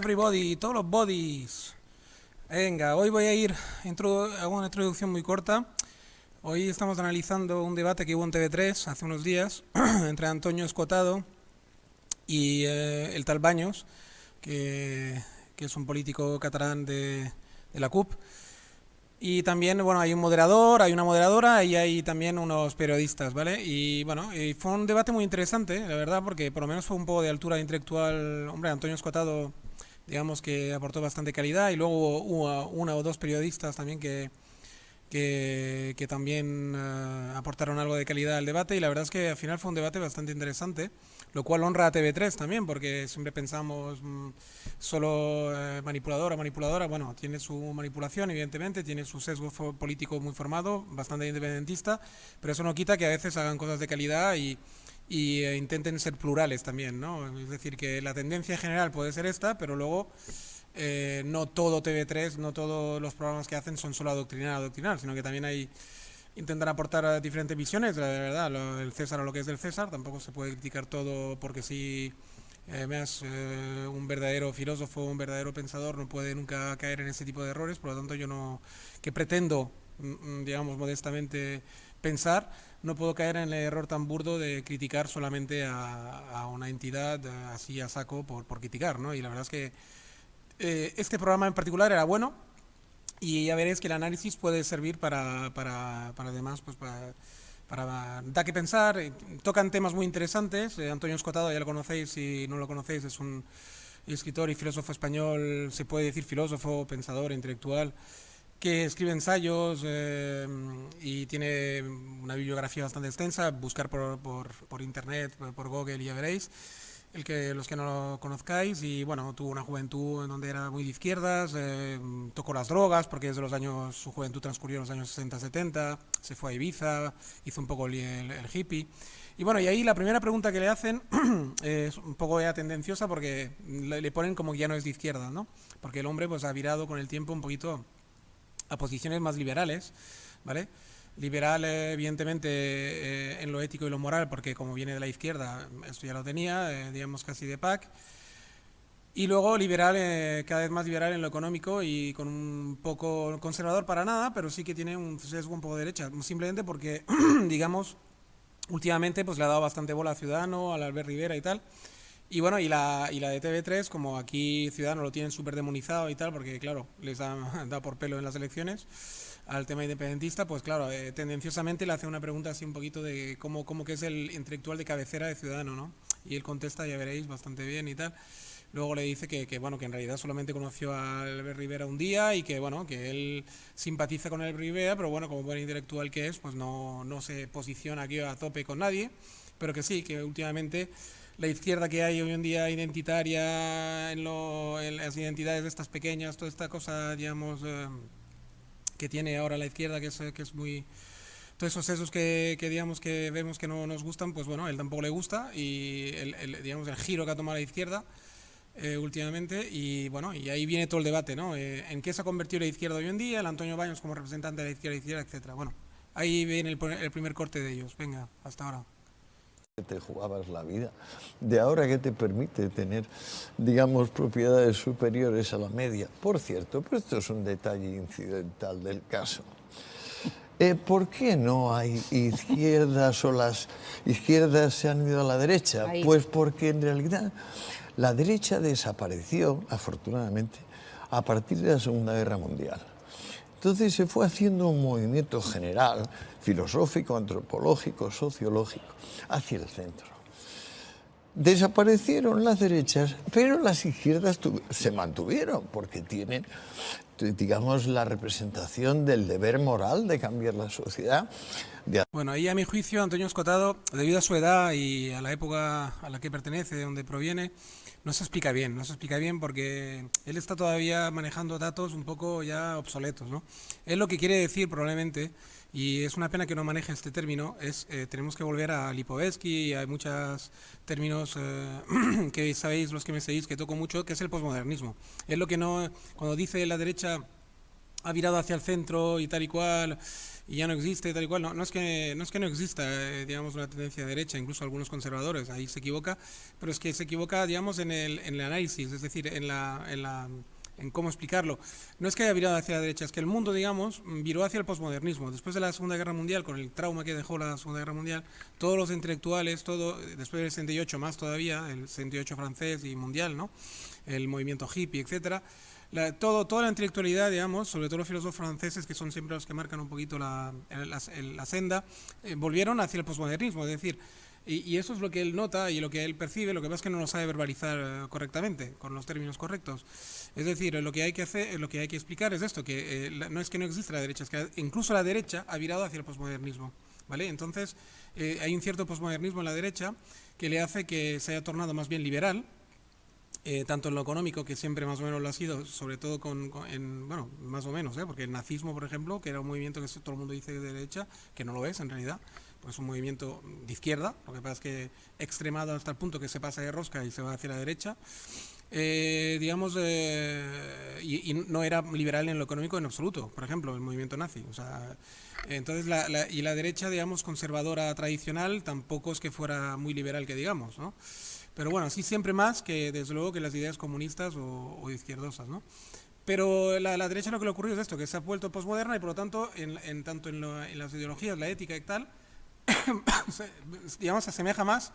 everybody, todos los bodies. Venga, hoy voy a hago una introducción muy corta. Hoy estamos analizando un debate que hubo en TV3 hace unos días entre Antonio Escotado y el tal Baños, que es un político catalán de la CUP. Y también, bueno, hay un moderador, hay una moderadora y hay también unos periodistas, ¿vale? Y bueno, fue un debate muy interesante, la verdad, porque por lo menos fue un poco de altura intelectual. Hombre, Antonio Escotado, digamos que aportó bastante calidad, y luego hubo una o dos periodistas también que también aportaron algo de calidad al debate, y la verdad es que al final fue un debate bastante interesante, lo cual honra a TV3 también, porque siempre pensamos solo manipuladora, bueno, tiene su manipulación, evidentemente, tiene su sesgo político muy formado, bastante independentista, pero eso no quita que a veces hagan cosas de calidad y intenten ser plurales también, ¿no? Es decir, que la tendencia general puede ser esta, pero luego no todo TV3, no todos los programas que hacen son solo adoctrinar, sino que también intentan aportar diferentes visiones, la verdad, el César a lo que es del César, tampoco se puede criticar todo porque si un verdadero filósofo, un verdadero pensador no puede nunca caer en ese tipo de errores, por lo tanto yo no, que pretendo, digamos, modestamente pensar, no puedo caer en el error tan burdo de criticar solamente a una entidad así a saco por criticar, ¿no? Y la verdad es que este programa en particular era bueno, y ya veréis que el análisis puede servir para además, pues para dar que pensar. Tocan temas muy interesantes. Antonio Escotado, ya lo conocéis, si no lo conocéis, es un escritor y filósofo español, se puede decir filósofo, pensador, intelectual, que escribe ensayos y tiene una bibliografía bastante extensa. Buscar por internet, por Google, y ya veréis. Los que no lo conozcáis, y bueno, tuvo una juventud en donde era muy de izquierdas, tocó las drogas porque desde su juventud transcurrió en los años 60-70, se fue a Ibiza, hizo un poco el hippie. Y bueno, y ahí la primera pregunta que le hacen es un poco ya tendenciosa, porque le ponen como que ya no es de izquierda, ¿no? Porque el hombre pues ha virado con el tiempo un poquito a posiciones más liberales, ¿vale? Liberal, evidentemente, en lo ético y lo moral, porque como viene de la izquierda, esto ya lo tenía, digamos casi de PAC. Y luego liberal, cada vez más liberal en lo económico, y con un poco conservador para nada, pero sí que tiene un sesgo un poco de derecha, simplemente porque, digamos, últimamente pues le ha dado bastante bola a Ciudadano, al Albert Rivera y tal. Y bueno, y la de TV3, como aquí Ciudadanos lo tienen súper demonizado y tal, porque claro, les da por pelo en las elecciones al tema independentista, pues claro, tendenciosamente le hace una pregunta así un poquito de cómo que es el intelectual de cabecera de Ciudadano, ¿no? Y él contesta, ya veréis, bastante bien y tal. Luego le dice bueno, que en realidad solamente conoció a Albert Rivera un día, y que bueno, que él simpatiza con Albert Rivera, pero bueno, como buen intelectual que es, pues no se posiciona aquí a tope con nadie, pero que sí, que últimamente la izquierda que hay hoy en día identitaria en las identidades de estas pequeñas, toda esta cosa, digamos, que tiene ahora la izquierda, que es muy... Todos esos sesos que digamos que vemos que no nos gustan, pues bueno, a él tampoco le gusta, y digamos el giro que ha tomado la izquierda últimamente, y bueno, y ahí viene todo el debate, ¿no? ¿En qué se ha convertido la izquierda hoy en día? El Antonio Baños como representante de la izquierda, etcétera. Bueno, ahí viene el primer corte de ellos. Venga, hasta ahora. Te jugabas la vida, de ahora que te permite tener, digamos, propiedades superiores a la media. Por cierto, pero esto es un detalle incidental del caso. ¿Por qué no hay izquierdas, o las izquierdas se han ido a la derecha? Ahí. Pues porque en realidad la derecha desapareció, afortunadamente, a partir de la Segunda Guerra Mundial. Entonces se fue haciendo un movimiento general, filosófico, antropológico, sociológico, hacia el centro. Desaparecieron las derechas, pero las izquierdas se mantuvieron, porque tienen, digamos, la representación del deber moral de cambiar la sociedad. Bueno, ahí a mi juicio Antonio Escotado, debido a su edad y a la época a la que pertenece, de donde proviene, no se explica bien porque él está todavía manejando datos un poco ya obsoletos, ¿no? Él lo que quiere decir probablemente, y es una pena que no maneje este término, es tenemos que volver a Lipovetsky, y hay muchos términos que sabéis, los que me seguís, que toco mucho, que es el posmodernismo. Es lo que no, cuando dice la derecha ha virado hacia el centro y tal y cual, y ya no existe y tal y cual. No es que no exista, digamos, una tendencia de derecha, incluso algunos conservadores, ahí se equivoca, pero es que se equivoca, digamos, en el análisis, es decir, en cómo explicarlo. No es que haya virado hacia la derecha, es que el mundo, digamos, viró hacia el posmodernismo. Después de la Segunda Guerra Mundial, con el trauma que dejó la Segunda Guerra Mundial, todos los intelectuales, después del 68 más todavía, el 68 francés y mundial, ¿no? El movimiento hippie, etcétera, toda la intelectualidad, digamos, sobre todo los filósofos franceses, que son siempre los que marcan un poquito la senda, volvieron hacia el posmodernismo, es decir, y eso es lo que él nota y lo que él percibe, lo que pasa es que no lo sabe verbalizar correctamente, con los términos correctos. Es decir, lo que hay que hacer, lo que hay que explicar es esto, no es que no exista la derecha, es que incluso la derecha ha virado hacia el posmodernismo, ¿vale? Entonces, hay un cierto posmodernismo en la derecha que le hace que se haya tornado más bien liberal, tanto en lo económico, que siempre más o menos lo ha sido, sobre todo bueno, más o menos, porque el nazismo, por ejemplo, que era un movimiento que todo el mundo dice de derecha, que no lo es en realidad, pues es un movimiento de izquierda, lo que pasa es que extremado hasta el punto que se pasa de rosca y se va hacia la derecha, digamos, y no era liberal en lo económico en absoluto, por ejemplo, el movimiento nazi, o sea, entonces y la derecha, digamos, conservadora tradicional, tampoco es que fuera muy liberal, que digamos, ¿no? Pero bueno, sí, siempre más que, desde luego, que las ideas comunistas o izquierdosas, ¿no? Pero la derecha lo que le ocurrió es esto, que se ha vuelto posmoderna y por lo tanto, tanto en las ideologías, la ética y tal, digamos, se asemeja más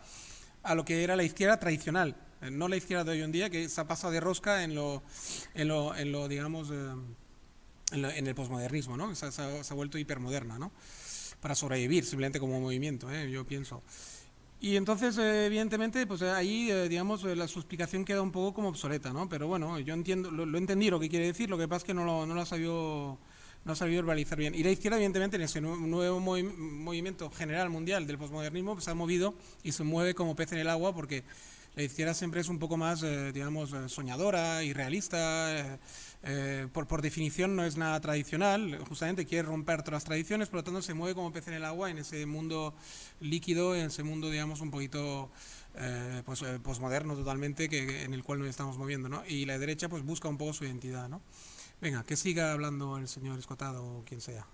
a lo que era la izquierda tradicional, no la izquierda de hoy en día, que se ha pasado de rosca en lo digamos, en el posmodernismo, ¿no? Se ha vuelto hipermoderna, ¿no? Para sobrevivir, simplemente como movimiento, yo pienso. Y entonces, evidentemente, pues ahí, digamos, su explicación queda un poco como obsoleta, ¿no? Pero bueno, yo entiendo, lo entendí lo que quiere decir, lo que pasa es que no lo ha sabido verbalizar bien. Y la izquierda, evidentemente, en ese nuevo movimiento general mundial del posmodernismo, pues, se ha movido y se mueve como pez en el agua, porque la izquierda siempre es un poco más, digamos, soñadora, irrealista, por definición no es nada tradicional, justamente quiere romper todas las tradiciones, por lo tanto se mueve como pez en el agua en ese mundo líquido, en ese mundo, digamos, un poquito posmoderno totalmente, en el cual nos estamos moviendo, ¿no? Y la derecha pues busca un poco su identidad, ¿no? Venga, que siga hablando el señor Escotado o quien sea.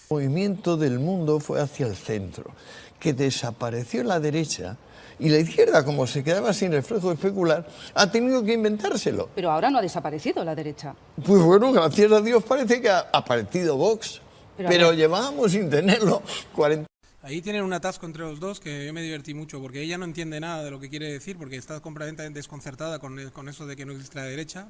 El movimiento del mundo fue hacia el centro, que desapareció la derecha y la izquierda, como se quedaba sin reflejo especular, ha tenido que inventárselo. Pero ahora no ha desaparecido la derecha. Pues bueno, gracias a Dios parece que ha aparecido Vox, pero llevábamos sin tenerlo 40. Ahí tienen un atasco entre los dos que yo me divertí mucho, porque ella no entiende nada de lo que quiere decir, porque está completamente desconcertada con eso de que no existe la derecha,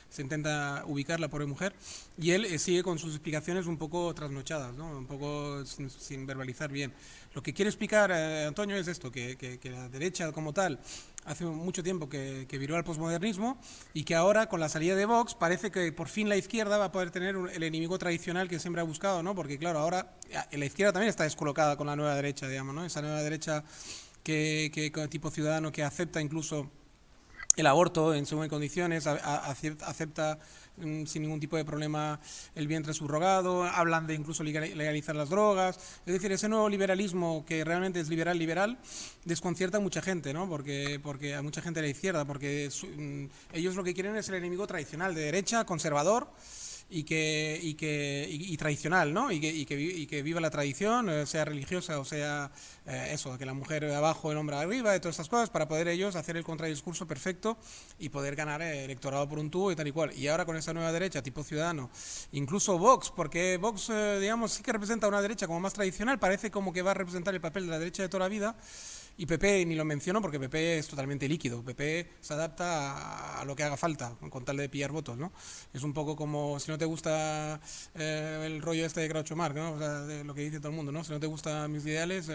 se intenta ubicar la pobre mujer, y él sigue con sus explicaciones un poco trasnochadas, ¿no? Un poco sin verbalizar bien. Lo que quiere explicar, Antonio, es esto, que la derecha como tal hace mucho tiempo que viró al posmodernismo y que ahora, con la salida de Vox, parece que por fin la izquierda va a poder tener el enemigo tradicional que siempre ha buscado, ¿no? Porque claro, ahora la izquierda también está descolocada con la nueva derecha, digamos, ¿no? Esa nueva derecha que tipo Ciudadano, que acepta incluso el aborto en según condiciones, acepta sin ningún tipo de problema el vientre subrogado, hablan de incluso legalizar las drogas, es decir, ese nuevo liberalismo que realmente es liberal, desconcierta a mucha gente, ¿no? Porque a mucha gente de la izquierda, porque ellos lo que quieren es el enemigo tradicional, de derecha, conservador, y tradicional, ¿no? Y que viva la tradición, sea religiosa o sea eso, que la mujer abajo, el hombre arriba, y todas estas cosas, para poder ellos hacer el contradiscurso perfecto y poder ganar electorado por un tubo y tal y cual. Y ahora con esa nueva derecha, tipo Ciudadano, incluso Vox, porque Vox, digamos, sí que representa una derecha como más tradicional, parece como que va a representar el papel de la derecha de toda la vida. Y PP ni lo menciono porque PP es totalmente líquido, PP se adapta a lo que haga falta, con tal de pillar votos, ¿no? Es un poco como si no te gusta el rollo este de Groucho Marx, ¿no? O sea, de lo que dice todo el mundo, ¿no? Si no te gustan mis ideales,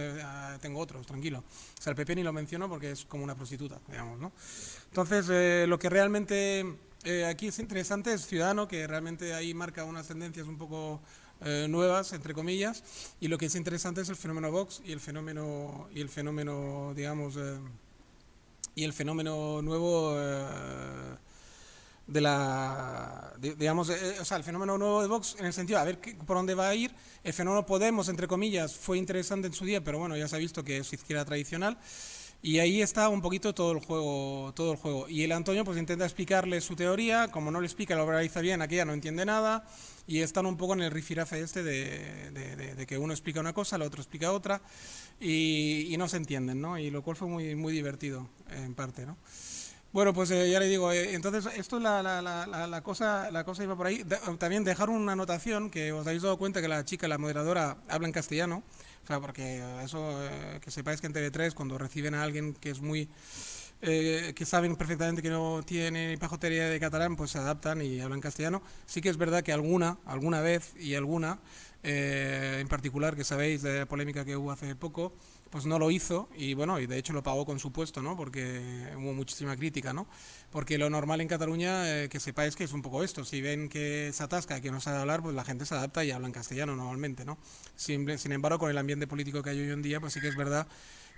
tengo otros, tranquilo. O sea, el PP ni lo menciono porque es como una prostituta, digamos, ¿no? Entonces, lo que realmente aquí es interesante es Ciudadano, que realmente ahí marca unas tendencias un poco nuevas, entre comillas, y lo que es interesante es el fenómeno Vox y el fenómeno digamos, y el fenómeno nuevo digamos, o sea, el fenómeno nuevo de Vox en el sentido, a ver por dónde va a ir. El fenómeno Podemos, entre comillas, fue interesante en su día, pero bueno, ya se ha visto que es izquierda tradicional. Y ahí está un poquito todo el juego. Y el Antonio pues intenta explicarle su teoría, como no le explica, lo realiza bien, aquella no entiende nada, y están un poco en el rifirafe este de que uno explica una cosa, el otro explica otra, y no se entienden, ¿no? Y lo cual fue muy divertido, en parte, ¿no? Bueno, pues ya le digo, entonces esto la cosa iba por ahí. También dejar una anotación que os habéis dado cuenta que la chica, la moderadora, habla en castellano. O sea, porque eso, que sepáis que en TV3 cuando reciben a alguien que es que saben perfectamente que no tiene ni pajotería de catalán, pues se adaptan y hablan castellano. Sí que es verdad que alguna vez y alguna, en particular, que sabéis de la polémica que hubo hace poco, pues no lo hizo y bueno, y de hecho lo pagó con su puesto, ¿no? Porque hubo muchísima crítica, ¿no? Porque lo normal en Cataluña, que sepáis que es un poco esto, si ven que se atasca, que no sabe hablar, pues la gente se adapta y habla en castellano normalmente, ¿no? Sin embargo, con el ambiente político que hay hoy en día, pues sí que es verdad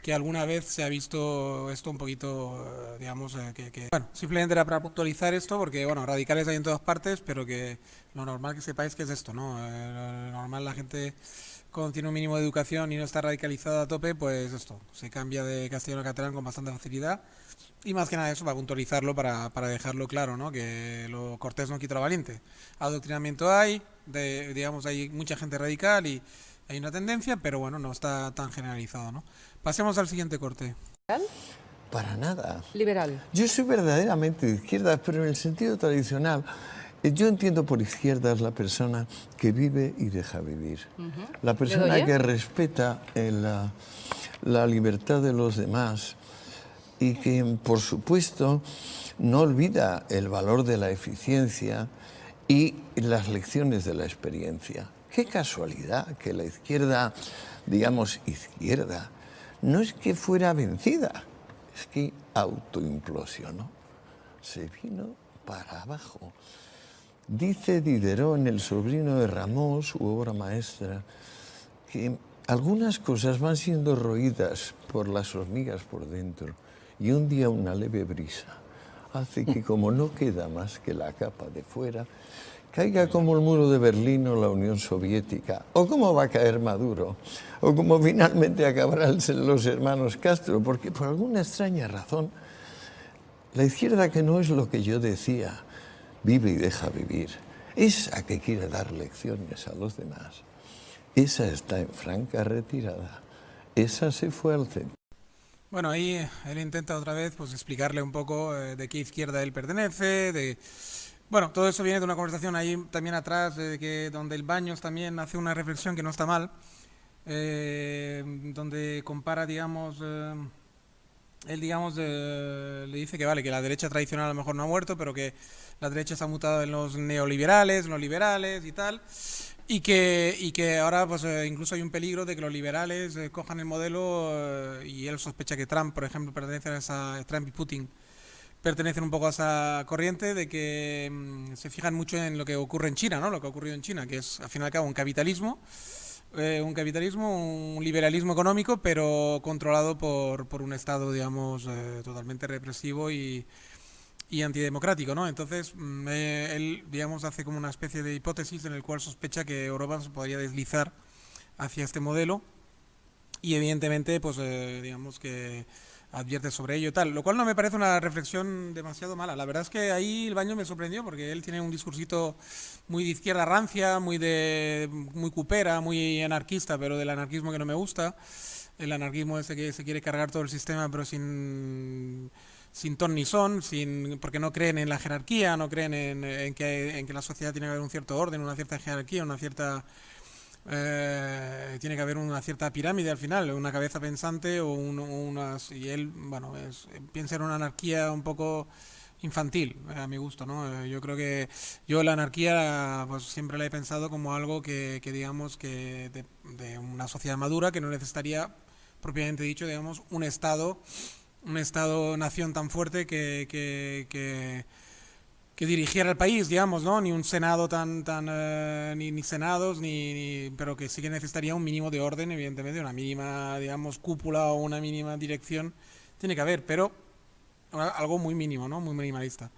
que alguna vez se ha visto esto un poquito, digamos, Bueno, simplemente era para puntualizar esto, porque, bueno, radicales hay en todas partes, pero que lo normal que sepáis que es esto, ¿no? Lo normal la gente cuando tiene un mínimo de educación y no está radicalizado a tope, pues esto, se cambia de castellano a catalán con bastante facilidad. Y más que nada eso, para puntualizarlo, para dejarlo claro, ¿no? Que lo cortés no quita lo valiente. Adoctrinamiento hay, digamos, hay mucha gente radical y hay una tendencia, pero bueno, no está tan generalizado, ¿no? Pasemos al siguiente corte. ¿Liberal? Para nada. Liberal. Yo soy verdaderamente de izquierdas, pero en el sentido tradicional. Yo entiendo por izquierdas la persona que vive y deja vivir. La persona que respeta la libertad de los demás y que, por supuesto, no olvida el valor de la eficiencia y las lecciones de la experiencia. Qué casualidad que la izquierda, digamos izquierda, no es que fuera vencida, es que autoimplosionó, se vino para abajo. Dice Diderot, el sobrino de Rameau, su obra maestra, que algunas cosas van siendo roídas por las hormigas por dentro y un día una leve brisa hace que, como no queda más que la capa de fuera, caiga como el muro de Berlín o la Unión Soviética, o como va a caer Maduro, o como finalmente acabarán los hermanos Castro, porque por alguna extraña razón, la izquierda, que no es lo que yo decía, vive y deja vivir, esa que quiere dar lecciones a los demás, esa está en franca retirada, esa se fue al centro. Bueno, ahí él intenta otra vez pues explicarle un poco de qué izquierda él pertenece, Bueno, todo eso viene de una conversación ahí también atrás, donde el Baños también hace una reflexión que no está mal, donde compara, digamos, él, digamos, le dice que vale, que la derecha tradicional a lo mejor no ha muerto, pero que la derecha se ha mutado en los neoliberales, los liberales y tal, y que ahora pues incluso hay un peligro de que los liberales cojan el modelo, y él sospecha que Trump, por ejemplo, Trump y Putin pertenecen un poco a esa corriente de que se fijan mucho en lo que ocurre en China, ¿no? Lo que ha ocurrido en China, que es al fin y al cabo un capitalismo, un liberalismo económico, pero controlado por un Estado, digamos, totalmente represivo y antidemocrático, ¿no? Entonces, él, digamos, hace como una especie de hipótesis en el cual sospecha que Europa se podría deslizar hacia este modelo y evidentemente, pues, digamos que advierte sobre ello y tal, lo cual no me parece una reflexión demasiado mala. La verdad es que ahí el Baño me sorprendió porque él tiene un discursito muy de izquierda rancia, muy cupera, muy anarquista, pero del anarquismo que no me gusta, el anarquismo ese que se quiere cargar todo el sistema pero sin ton ni son, porque no creen en la jerarquía, no creen en que la sociedad tiene que haber un cierto orden, una cierta jerarquía, tiene que haber una cierta pirámide al final, una cabeza pensante y él, bueno, piensa en una anarquía un poco infantil, a mi gusto, ¿no? Yo creo que la anarquía pues siempre la he pensado como algo que digamos que de una sociedad madura que no necesitaría propiamente dicho, digamos, un Estado-nación tan fuerte que dirigiera el país, digamos, ¿no? Ni un Senado ni senados, pero que sí que necesitaría un mínimo de orden, evidentemente, una mínima, digamos, cúpula o una mínima dirección tiene que haber, pero algo muy mínimo, ¿no? Muy minimalista.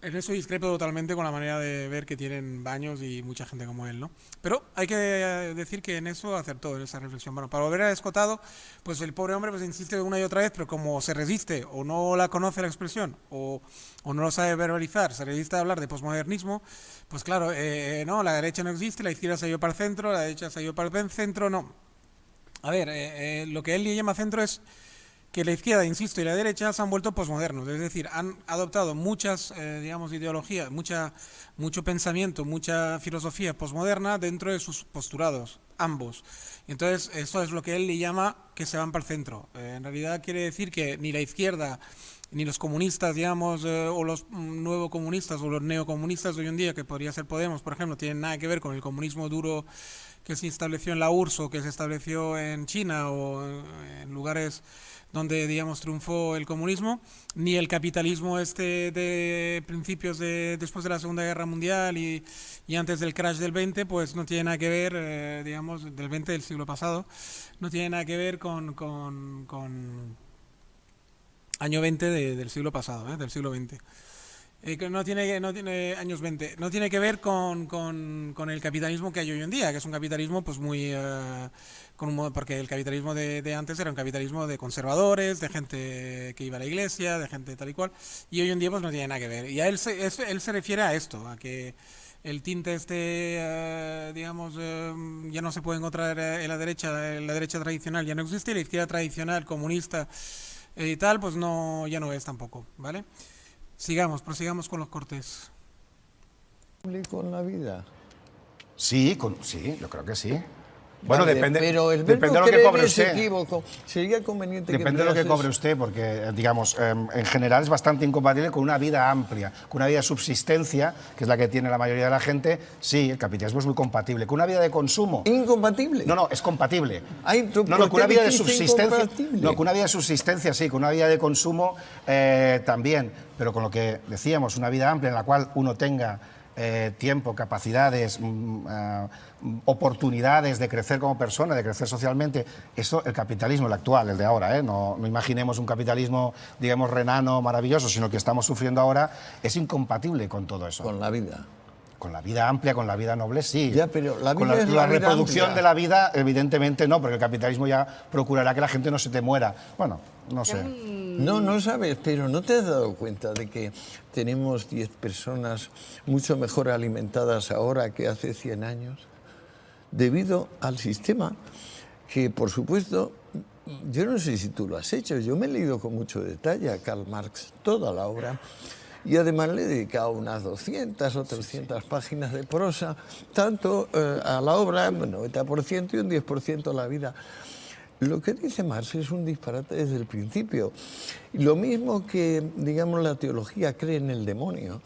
En eso discrepo totalmente con la manera de ver que tienen Baños y mucha gente como él, ¿no? Pero hay que decir que en eso acertó, en esa reflexión. Bueno, para volver a Escotado, pues el pobre hombre pues insiste una y otra vez, pero como se resiste o no la conoce la expresión o no lo sabe verbalizar, se resiste a hablar de posmodernismo, pues claro, no, la derecha no existe, la izquierda se ha ido para el centro, la derecha se ha ido para el centro, no. A ver, lo que él le llama centro es que la izquierda, insisto, y la derecha se han vuelto posmodernos, es decir, han adoptado muchas, digamos, ideologías, mucho pensamiento, mucha filosofía posmoderna dentro de sus postulados, ambos. Entonces, eso es lo que él le llama que se van para el centro. En realidad quiere decir que ni la izquierda, ni los comunistas, digamos, o los nuevo comunistas o los neocomunistas de hoy en día, que podría ser Podemos, por ejemplo, tienen nada que ver con el comunismo duro que se estableció en la URSS o que se estableció en China o en lugares donde, digamos, triunfó el comunismo, ni el capitalismo de principios después de la Segunda Guerra Mundial y antes del crash del 20, pues no tiene nada que ver, digamos, del 20 del siglo pasado, no tiene nada que ver con año 20 del siglo pasado, del siglo 20. Que no tiene años 20, no tiene que ver con el capitalismo que hay hoy en día, que es un capitalismo pues muy porque el capitalismo de antes era un capitalismo de conservadores, de gente que iba a la iglesia, de gente tal y cual, y hoy en día pues no tiene nada que ver. Y a él se refiere a esto, a que el tinte digamos, ya no se puede encontrar en la derecha tradicional ya no existe, y la izquierda tradicional, comunista y tal, pues no, ya no es tampoco, ¿vale? Prosigamos con los cortes. Con la vida. Sí, sí, yo creo que sí. Bueno, Vale, depende, pero el depende de lo que creer cobre es usted. equívoco. Sería conveniente Depende de lo que cobre usted, porque, digamos, en general es bastante incompatible con una vida amplia, con una vida de subsistencia, que es la que tiene la mayoría de la gente. Sí, el capitalismo es muy compatible. ¿Con una vida de consumo? ¿Incompatible? No, es compatible. No, con una vida de subsistencia. No, con una vida de subsistencia sí, con una vida de consumo también. Pero con lo que decíamos, una vida amplia en la cual uno tenga tiempo, capacidades, oportunidades de crecer como persona, de crecer socialmente. Eso, el capitalismo, el actual, el de ahora, no imaginemos un capitalismo, digamos, renano, maravilloso, sino que estamos sufriendo ahora, es incompatible con todo eso. Con la vida. Con la vida amplia, con la vida noble, sí. Ya, pero la vida con es la vida reproducción amplia. de la vida, evidentemente no, porque el capitalismo ya procurará que la gente no se te muera. Bueno, no sé. No sabes, pero ¿no te has dado cuenta de que tenemos 10 personas mucho mejor alimentadas ahora que hace 100 años? Debido al sistema que, por supuesto, yo no sé si tú lo has hecho, yo me he leído con mucho detalle a Karl Marx toda la obra y además le he dedicado unas 200 o 300 páginas de prosa, tanto a la obra, un 90% y un 10% a la vida. Lo que dice Marx es un disparate desde el principio. Lo mismo que, digamos, la teología cree en el demonio,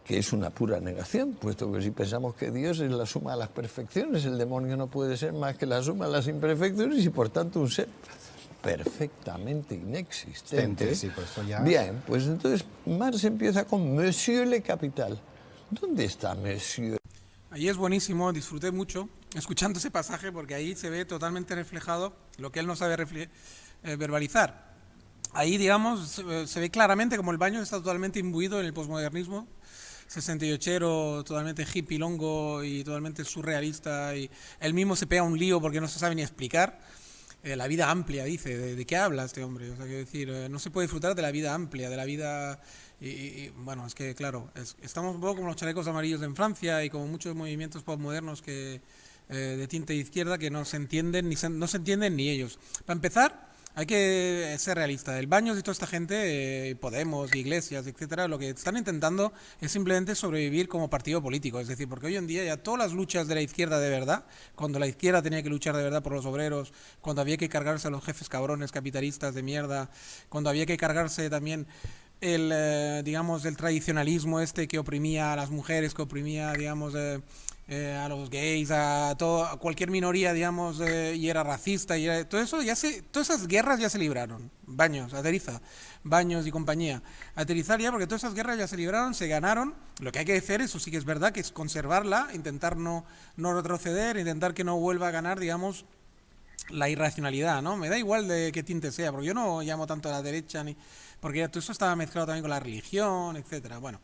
que es una pura negación, puesto que si pensamos que Dios es la suma de las perfecciones, el demonio no puede ser más que la suma de las imperfecciones y por tanto un ser perfectamente inexistente. Sí, pues eso ya... Bien, pues entonces Marx empieza con Monsieur le Capital. ¿Dónde está Monsieur? Ahí es buenísimo, disfruté mucho escuchando ese pasaje porque ahí se ve totalmente reflejado lo que él no sabe verbalizar. Ahí, digamos, se ve claramente como el Baños está totalmente imbuido en el posmodernismo, 68ero, totalmente hippie, longo y totalmente surrealista, y él mismo se pega un lío porque no se sabe ni explicar. La vida amplia, dice, ¿de qué habla este hombre? O sea, quiero decir, no se puede disfrutar de la vida amplia, de la vida... bueno, es que claro, estamos un poco como los chalecos amarillos en Francia y como muchos movimientos postmodernos de tinte de izquierda que no se entienden ni ellos. Para empezar, hay que ser realista. El Baños y toda esta gente, Podemos, Iglesias, etcétera, lo que están intentando es simplemente sobrevivir como partido político. Es decir, porque hoy en día ya todas las luchas de la izquierda de verdad, cuando la izquierda tenía que luchar de verdad por los obreros, cuando había que cargarse a los jefes cabrones capitalistas de mierda, cuando había que cargarse también digamos, el tradicionalismo que oprimía a las mujeres, que oprimía, digamos, a los gays, a cualquier minoría, digamos, y era racista, todo eso todas esas guerras ya se libraron. Baños, aterriza, Baños y compañía. Aterrizar ya, porque todas esas guerras ya se libraron, se ganaron. Lo que hay que hacer, eso sí que es verdad, que es conservarla, intentar no retroceder, intentar que no vuelva a ganar, digamos, la irracionalidad, ¿no? Me da igual de qué tinte sea, porque yo no llamo tanto a la derecha, ni porque todo eso estaba mezclado también con la religión, etcétera. Bueno,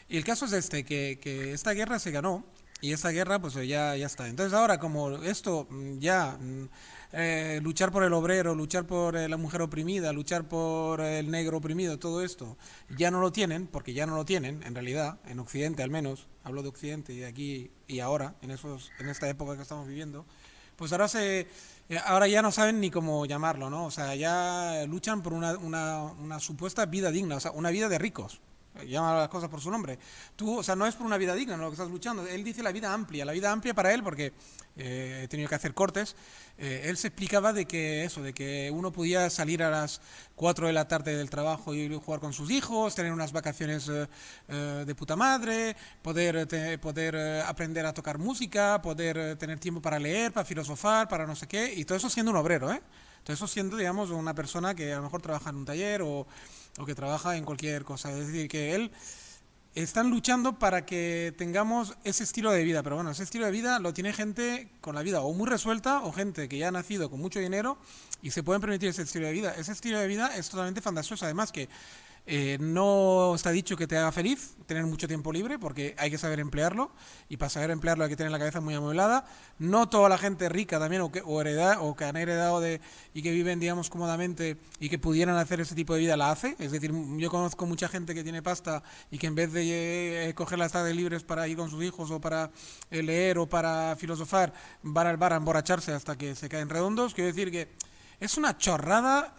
y el caso es que esta guerra se ganó, y esta guerra pues ya está. Entonces ahora como esto ya... luchar por el obrero, luchar por la mujer oprimida, luchar por el negro oprimido, todo esto, ya no lo tienen, porque ya no lo tienen, en realidad, en Occidente al menos, hablo de Occidente y aquí y ahora, en esta época que estamos viviendo, pues ahora ya no saben ni cómo llamarlo, ¿no? O sea, ya luchan por una supuesta vida digna, o sea, una vida de ricos. Llama las cosas por su nombre. Tú, o sea, no es por una vida digna, no, lo que estás luchando. Él dice la vida amplia para él, porque he tenido que hacer cortes. Él se explicaba de que uno podía salir a las 4 de la tarde del trabajo y jugar con sus hijos, tener unas vacaciones de puta madre, poder aprender a tocar música, poder tener tiempo para leer, para filosofar, para no sé qué, y todo eso siendo un obrero, ¿eh? Todo eso siendo, digamos, una persona que a lo mejor trabaja en un taller o que trabaja en cualquier cosa. Es decir, que él están luchando para que tengamos ese estilo de vida, pero bueno, ese estilo de vida lo tiene gente con la vida o muy resuelta o gente que ya ha nacido con mucho dinero y se pueden permitir ese estilo de vida. Ese estilo de vida es totalmente fantasioso, además que no está dicho que te haga feliz tener mucho tiempo libre, porque hay que saber emplearlo, y para saber emplearlo hay que tener la cabeza muy amueblada. No toda la gente rica también o que han heredado y que viven, digamos, cómodamente y que pudieran hacer ese tipo de vida la hace. Es decir, yo conozco mucha gente que tiene pasta y que en vez de coger las tardes libres para ir con sus hijos o para leer o para filosofar, van al bar a emborracharse hasta que se caen redondos. Quiero decir que es una chorrada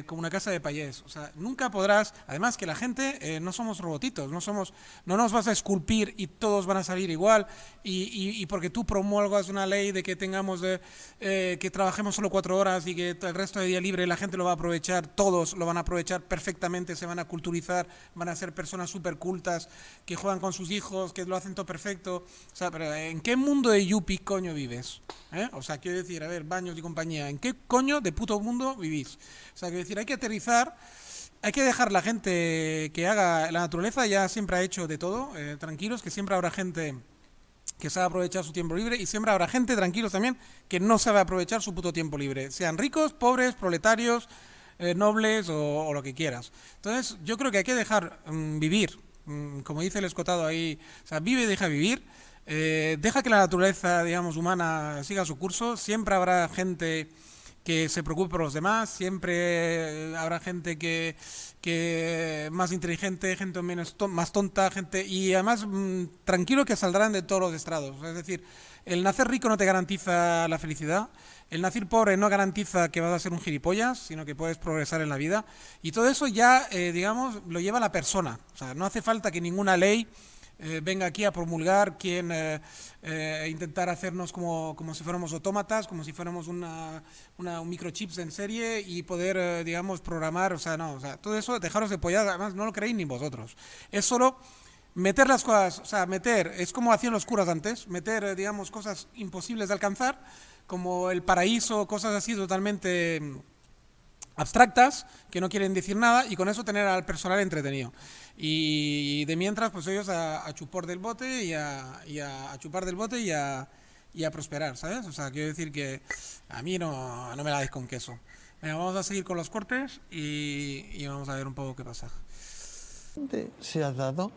como una casa de payés. O sea, nunca podrás... Además que la gente no somos robotitos, no nos vas a esculpir y todos van a salir igual. Y porque tú promulgas una ley de que tengamos que trabajemos solo 4 horas y que el resto de día libre la gente lo va a aprovechar, todos lo van a aprovechar perfectamente, se van a culturizar, van a ser personas súper cultas, que juegan con sus hijos, que lo hacen todo perfecto. O sea, pero ¿en qué mundo de yuppie coño vives? O sea, quiero decir, a ver, Baños y compañía, ¿en qué coño de puto mundo vivís? O sea, quiero decir, hay que aterrizar, hay que dejar la gente que haga, la naturaleza ya siempre ha hecho de todo, tranquilos, que siempre habrá gente que sabe aprovechar su tiempo libre y siempre habrá gente, tranquilos también, que no sabe aprovechar su puto tiempo libre, sean ricos, pobres, proletarios, nobles o lo que quieras. Entonces, yo creo que hay que dejar vivir, como dice el escotado ahí, o sea, vive y deja vivir. Deja que la naturaleza, digamos, humana siga su curso. Siempre habrá gente que se preocupe por los demás, siempre habrá gente que más inteligente, gente más tonta, gente y además tranquilo, que saldrán de todos los estrados. Es decir, el nacer rico no te garantiza la felicidad, el nacer pobre no garantiza que vas a ser un gilipollas, sino que puedes progresar en la vida, y todo eso ya, digamos, lo lleva la persona. O sea, no hace falta que ninguna ley venga aquí a promulgar, intentar hacernos como si fuéramos autómatas, como si fuéramos un microchips en serie y poder, digamos, programar. O sea, no, o sea, todo eso, dejaros de pollar, además no lo creéis ni vosotros. Es solo meter las cosas, o sea, es como hacían los curas antes, meter, digamos, cosas imposibles de alcanzar, como el paraíso, cosas así totalmente abstractas, que no quieren decir nada, y con eso tener al personal entretenido. Y de mientras, pues ellos a chupar del bote y a chupar del bote y a prosperar, ¿sabes? O sea, quiero decir que a mí no me la dais con queso. Venga, vamos a seguir con los cortes y vamos a ver un poco qué pasa. ¿Dónde se ha dado?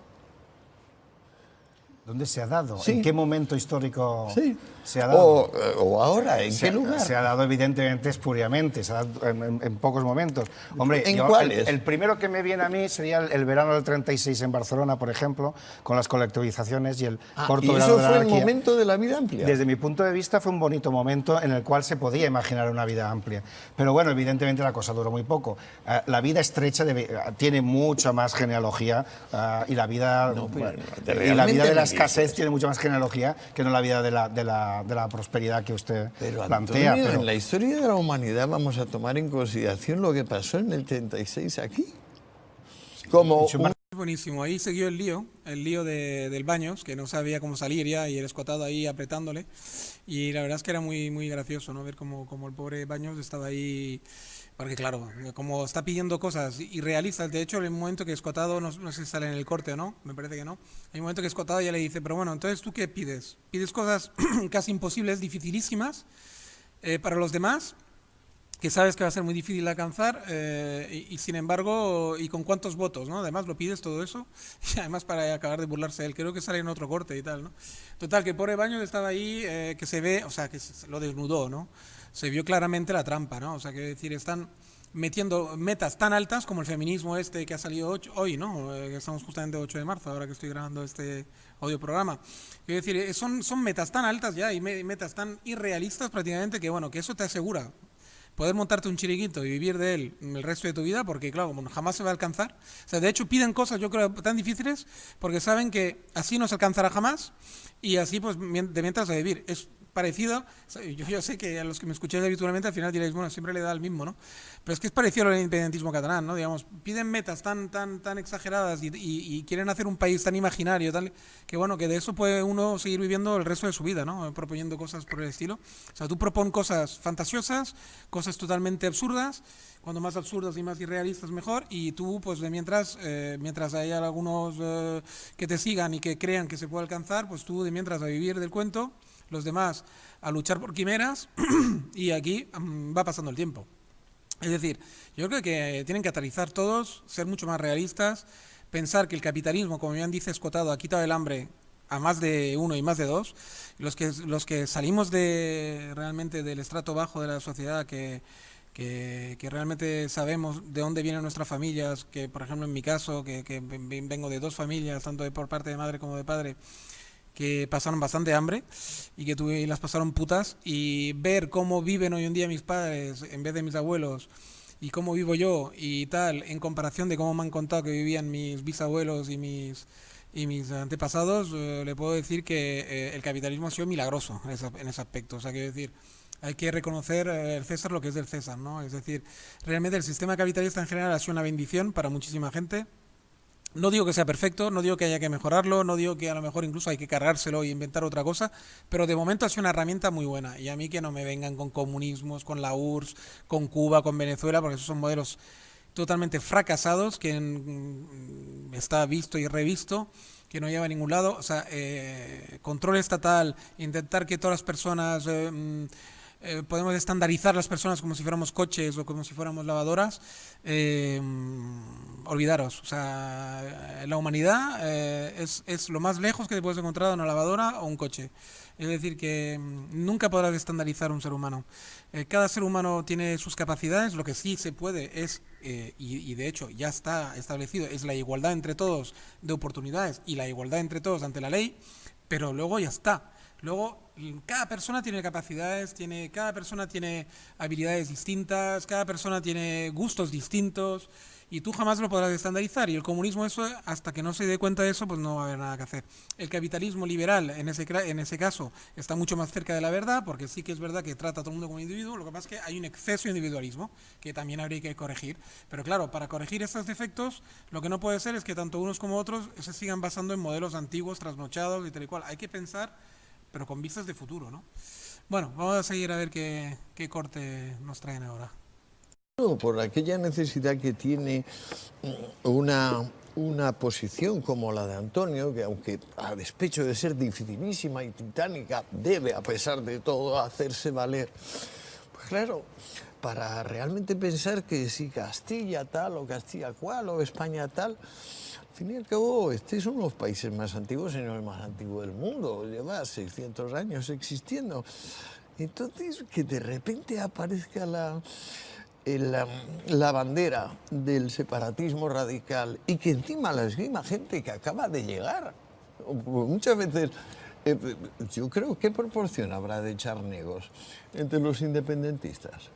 ¿Dónde se ha dado? Sí. ¿En qué momento histórico Sí. se ha dado? O ahora, ¿en qué lugar? Se ha dado evidentemente espuriamente, se ha dado en pocos momentos. Hombre, ¿En cuáles? El primero que me viene a mí sería el verano del 36 en Barcelona, por ejemplo, con las colectivizaciones y el corto ¿y verano eso de la fue el anarquía. momento de la vida amplia? Desde mi punto de vista fue un bonito momento en el cual se podía imaginar una vida amplia. Pero bueno, evidentemente la cosa duró muy poco. La vida estrecha tiene mucha más genealogía y la vida, y la vida de la escasez tiene mucha más genealogía que no la vida de la prosperidad que usted plantea. Antonio, pero en la historia de la humanidad vamos a tomar en consideración lo que pasó en el 36 aquí. Como Buenísimo, ahí siguió el lío del Baños, que no sabía cómo salir ya, y el escotado ahí apretándole, y la verdad es que era muy, muy gracioso, ¿no? Ver cómo el pobre Baños estaba ahí, porque claro, como está pidiendo cosas irrealistas. De hecho, en el momento que escotado, no sé si sale en el corte o no, me parece que no, hay un momento que escotado ya le dice, pero bueno, entonces ¿tú qué pides? ¿Pides cosas casi imposibles, dificilísimas? Para los demás, que sabes que va a ser muy difícil de alcanzar, y sin embargo, ¿y con cuántos votos, no? Además lo pides todo eso, y además para acabar de burlarse de él, creo que sale en otro corte y tal, ¿no? Total, que pobre Baños estaba ahí, que se ve, o sea, que lo desnudó, ¿no? Se vio claramente la trampa, ¿no? O sea, quiero decir, están metiendo metas tan altas como el feminismo este que ha salido hoy, ¿no? Que estamos justamente 8 de marzo, ahora que estoy grabando este audio programa. Quiero decir, son metas tan altas ya y metas tan irrealistas prácticamente que, bueno, que eso te asegura poder montarte un chiringuito y vivir de él el resto de tu vida, porque claro, como jamás se va a alcanzar. O sea, de hecho piden cosas, yo creo, tan difíciles, porque saben que así no se alcanzará jamás, y así pues de mientras a vivir. Es parecido, yo sé que a los que me escucháis habitualmente al final diréis, bueno, siempre le da el mismo, ¿no? Pero es que es parecido al independentismo catalán, ¿no? Digamos, piden metas tan exageradas y quieren hacer un país tan imaginario, que bueno, que de eso puede uno seguir viviendo el resto de su vida, ¿no? Proponiendo cosas por el estilo. O sea, tú propon cosas fantasiosas, cosas totalmente absurdas, cuando más absurdas y más irrealistas mejor, y tú pues mientras haya algunos que te sigan y que crean que se puede alcanzar, pues tú de mientras a vivir del cuento, los demás a luchar por quimeras y aquí va pasando el tiempo. Es decir, yo creo que tienen que aterrizar todos, ser mucho más realistas, pensar que el capitalismo, como bien dice Escotado, ha quitado el hambre a más de uno y más de dos. Los que salimos realmente del estrato bajo de la sociedad, que realmente sabemos de dónde vienen nuestras familias, que por ejemplo en mi caso, que vengo de dos familias, tanto por parte de madre como de padre, que pasaron bastante hambre y que las pasaron putas, y ver cómo viven hoy en día mis padres en vez de mis abuelos y cómo vivo yo y tal, en comparación de cómo me han contado que vivían mis bisabuelos y mis antepasados, le puedo decir que el capitalismo ha sido milagroso en ese aspecto. O sea, quiero decir, hay que reconocer el César lo que es del César, ¿no? Es decir, realmente el sistema capitalista en general ha sido una bendición para muchísima gente. No digo que sea perfecto, no digo que haya que mejorarlo, no digo que a lo mejor incluso hay que cargárselo y inventar otra cosa, pero de momento ha sido una herramienta muy buena. Y a mí que no me vengan con comunismos, con la URSS, con Cuba, con Venezuela, porque esos son modelos totalmente fracasados, que está visto y revisto, que no lleva a ningún lado. O sea, control estatal, intentar que todas las personas... podemos estandarizar las personas como si fuéramos coches o como si fuéramos lavadoras, olvidaros. O sea, la humanidad es lo más lejos que te puedes encontrar de una lavadora o un coche. Es decir, que nunca podrás estandarizar un ser humano. Cada ser humano tiene sus capacidades. Lo que sí se puede es, y de hecho ya está establecido, es la igualdad entre todos de oportunidades y la igualdad entre todos ante la ley, pero luego ya está. Luego, cada persona tiene capacidades, cada persona tiene habilidades distintas, cada persona tiene gustos distintos, y tú jamás lo podrás estandarizar. Y el comunismo, eso, hasta que no se dé cuenta de eso, pues no va a haber nada que hacer. El capitalismo liberal, en ese caso, está mucho más cerca de la verdad, porque sí que es verdad que trata a todo el mundo como individuo. Lo que pasa es que hay un exceso de individualismo que también habría que corregir. Pero claro, para corregir estos defectos, lo que no puede ser es que tanto unos como otros se sigan basando en modelos antiguos, trasnochados y tal y cual. Hay que pensar, pero con vistas de futuro, ¿no? Bueno, vamos a seguir a ver qué corte nos traen ahora. Por aquella necesidad que tiene una posición como la de Antonio, que aunque a despecho de ser dificilísima y titánica, debe, a pesar de todo, hacerse valer. Pues claro, para realmente pensar que si Castilla tal o Castilla cual o España tal, al fin y al cabo, este es uno de los países más antiguos, si no el más antiguo del mundo, lleva 600 años existiendo. Entonces, que de repente aparezca la bandera del separatismo radical y que encima la esgrima gente que acaba de llegar. Muchas veces, yo creo, ¿qué proporción habrá de charnegos entre los independentistas?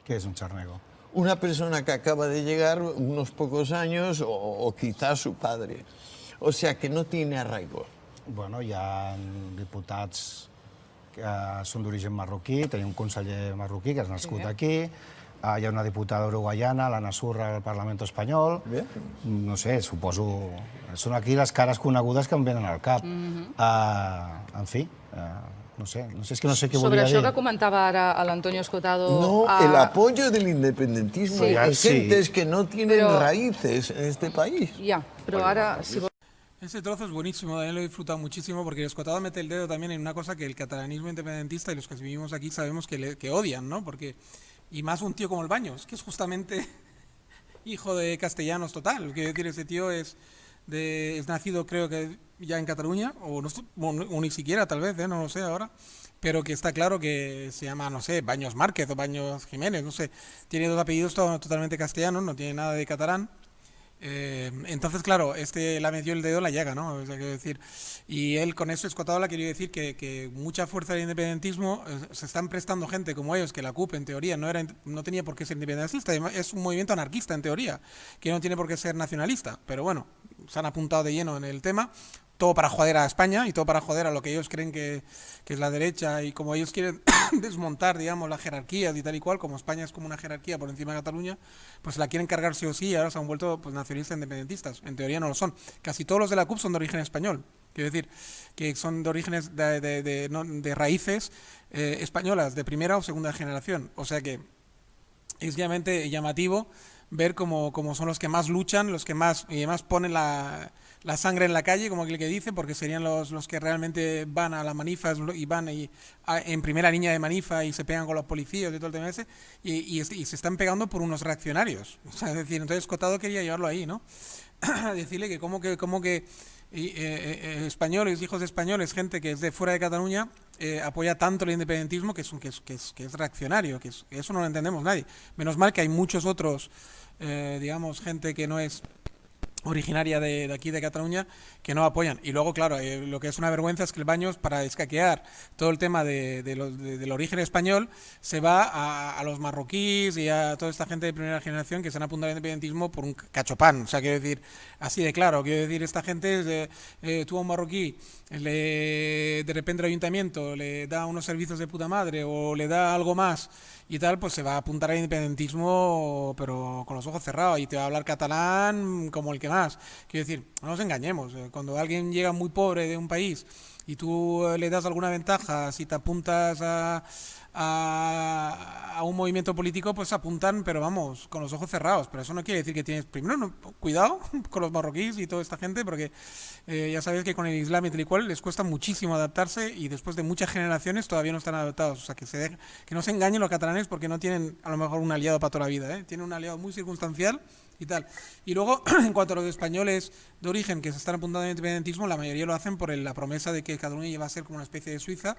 ¿Qué es un charnego? Una persona que acaba de llegar unos pocos años o quizás su padre. O sea, que no tiene arraigo. Bueno, hi ha diputats que són d'origen marroquí, tenim un conseller marroquí que és nascut aquí, hi ha una diputada uruguaiana, l'Anna Surra, al Parlament espanyol. No sé, suposo... Són aquí les cares conegudes que em venen al cap. En fi, no sé, és que no sé què volia dir. Sobre això que comentava ara l'Antonio Escotado... No, el apoyo del independentismo a gentes que no tienen raíces en este país. Ja, però ara... Ese trozo es buenísimo, también lo he disfrutado muchísimo porque el Escotado mete el dedo también en una cosa que el catalanismo independentista y los que vivimos aquí sabemos que odian, ¿no? Porque, y más un tío como el Baños, que es justamente hijo de castellanos total. Quiero decir, ese tío es nacido creo que ya en Cataluña, o, no, o ni siquiera tal vez, no lo sé ahora, pero que está claro que se llama, no sé, Baños Márquez o Baños Jiménez, no sé. Tiene dos apellidos totalmente castellanos, no tiene nada de catalán. Entonces, claro, la metió el dedo en la llaga, ¿no? O sea, quiero decir, y él con eso Escotado le quería decir que mucha fuerza del independentismo se están prestando gente como ellos, que la CUP en teoría no tenía por qué ser independentista, es un movimiento anarquista en teoría, que no tiene por qué ser nacionalista, pero bueno, se han apuntado de lleno en el tema. Todo para joder a España y todo para joder a lo que ellos creen que es la derecha, y como ellos quieren desmontar, digamos, las jerarquías y tal y cual, como España es como una jerarquía por encima de Cataluña, pues la quieren cargar sí o sí, y ahora se han vuelto pues nacionalistas independentistas. En teoría no lo son. Casi todos los de la CUP son de origen español. Quiero decir, que son de orígenes de raíces españolas, de primera o segunda generación. O sea que es realmente llamativo ver cómo son los que más luchan, los que más y además ponen la sangre en la calle, como aquel que dice, porque serían los que realmente van a las manifas y van en primera línea de manifa y se pegan con los policías y todo el tema ese, y se están pegando por unos reaccionarios. O sea, es decir, entonces Cotado quería llevarlo ahí, ¿no? Decirle que como que españoles, hijos de españoles, gente que es de fuera de Cataluña, apoya tanto el independentismo que es reaccionario, eso no lo entendemos nadie. Menos mal que hay muchos otros, digamos, gente que no es originaria de aquí de Cataluña que no apoyan. Y luego, claro, lo que es una vergüenza es que el Baños, para escaquear todo el tema del origen español, se va a los marroquíes y a toda esta gente de primera generación que se han apuntado al independentismo por un cachopán. O sea, quiero decir, así de claro, quiero decir, esta gente, tú a un marroquí, de repente el ayuntamiento le da unos servicios de puta madre o le da algo más y tal, pues se va a apuntar al independentismo, pero con los ojos cerrados, y te va a hablar catalán como el que más. Quiero decir, no nos engañemos, cuando alguien llega muy pobre de un país y tú le das alguna ventaja, si te apuntas a un movimiento político, pues apuntan, pero vamos, con los ojos cerrados. Pero eso no quiere decir que tienes, primero, cuidado con los marroquíes y toda esta gente, porque ya sabes que con el Islam y tal y cual les cuesta muchísimo adaptarse, y después de muchas generaciones todavía no están adaptados. O sea, que no se engañen los catalanes, porque no tienen a lo mejor un aliado para toda la vida, tienen un aliado muy circunstancial y tal. Y luego, en cuanto a los españoles de origen que se están apuntando al independentismo, la mayoría lo hacen por la promesa de que Cataluña iba a ser como una especie de Suiza,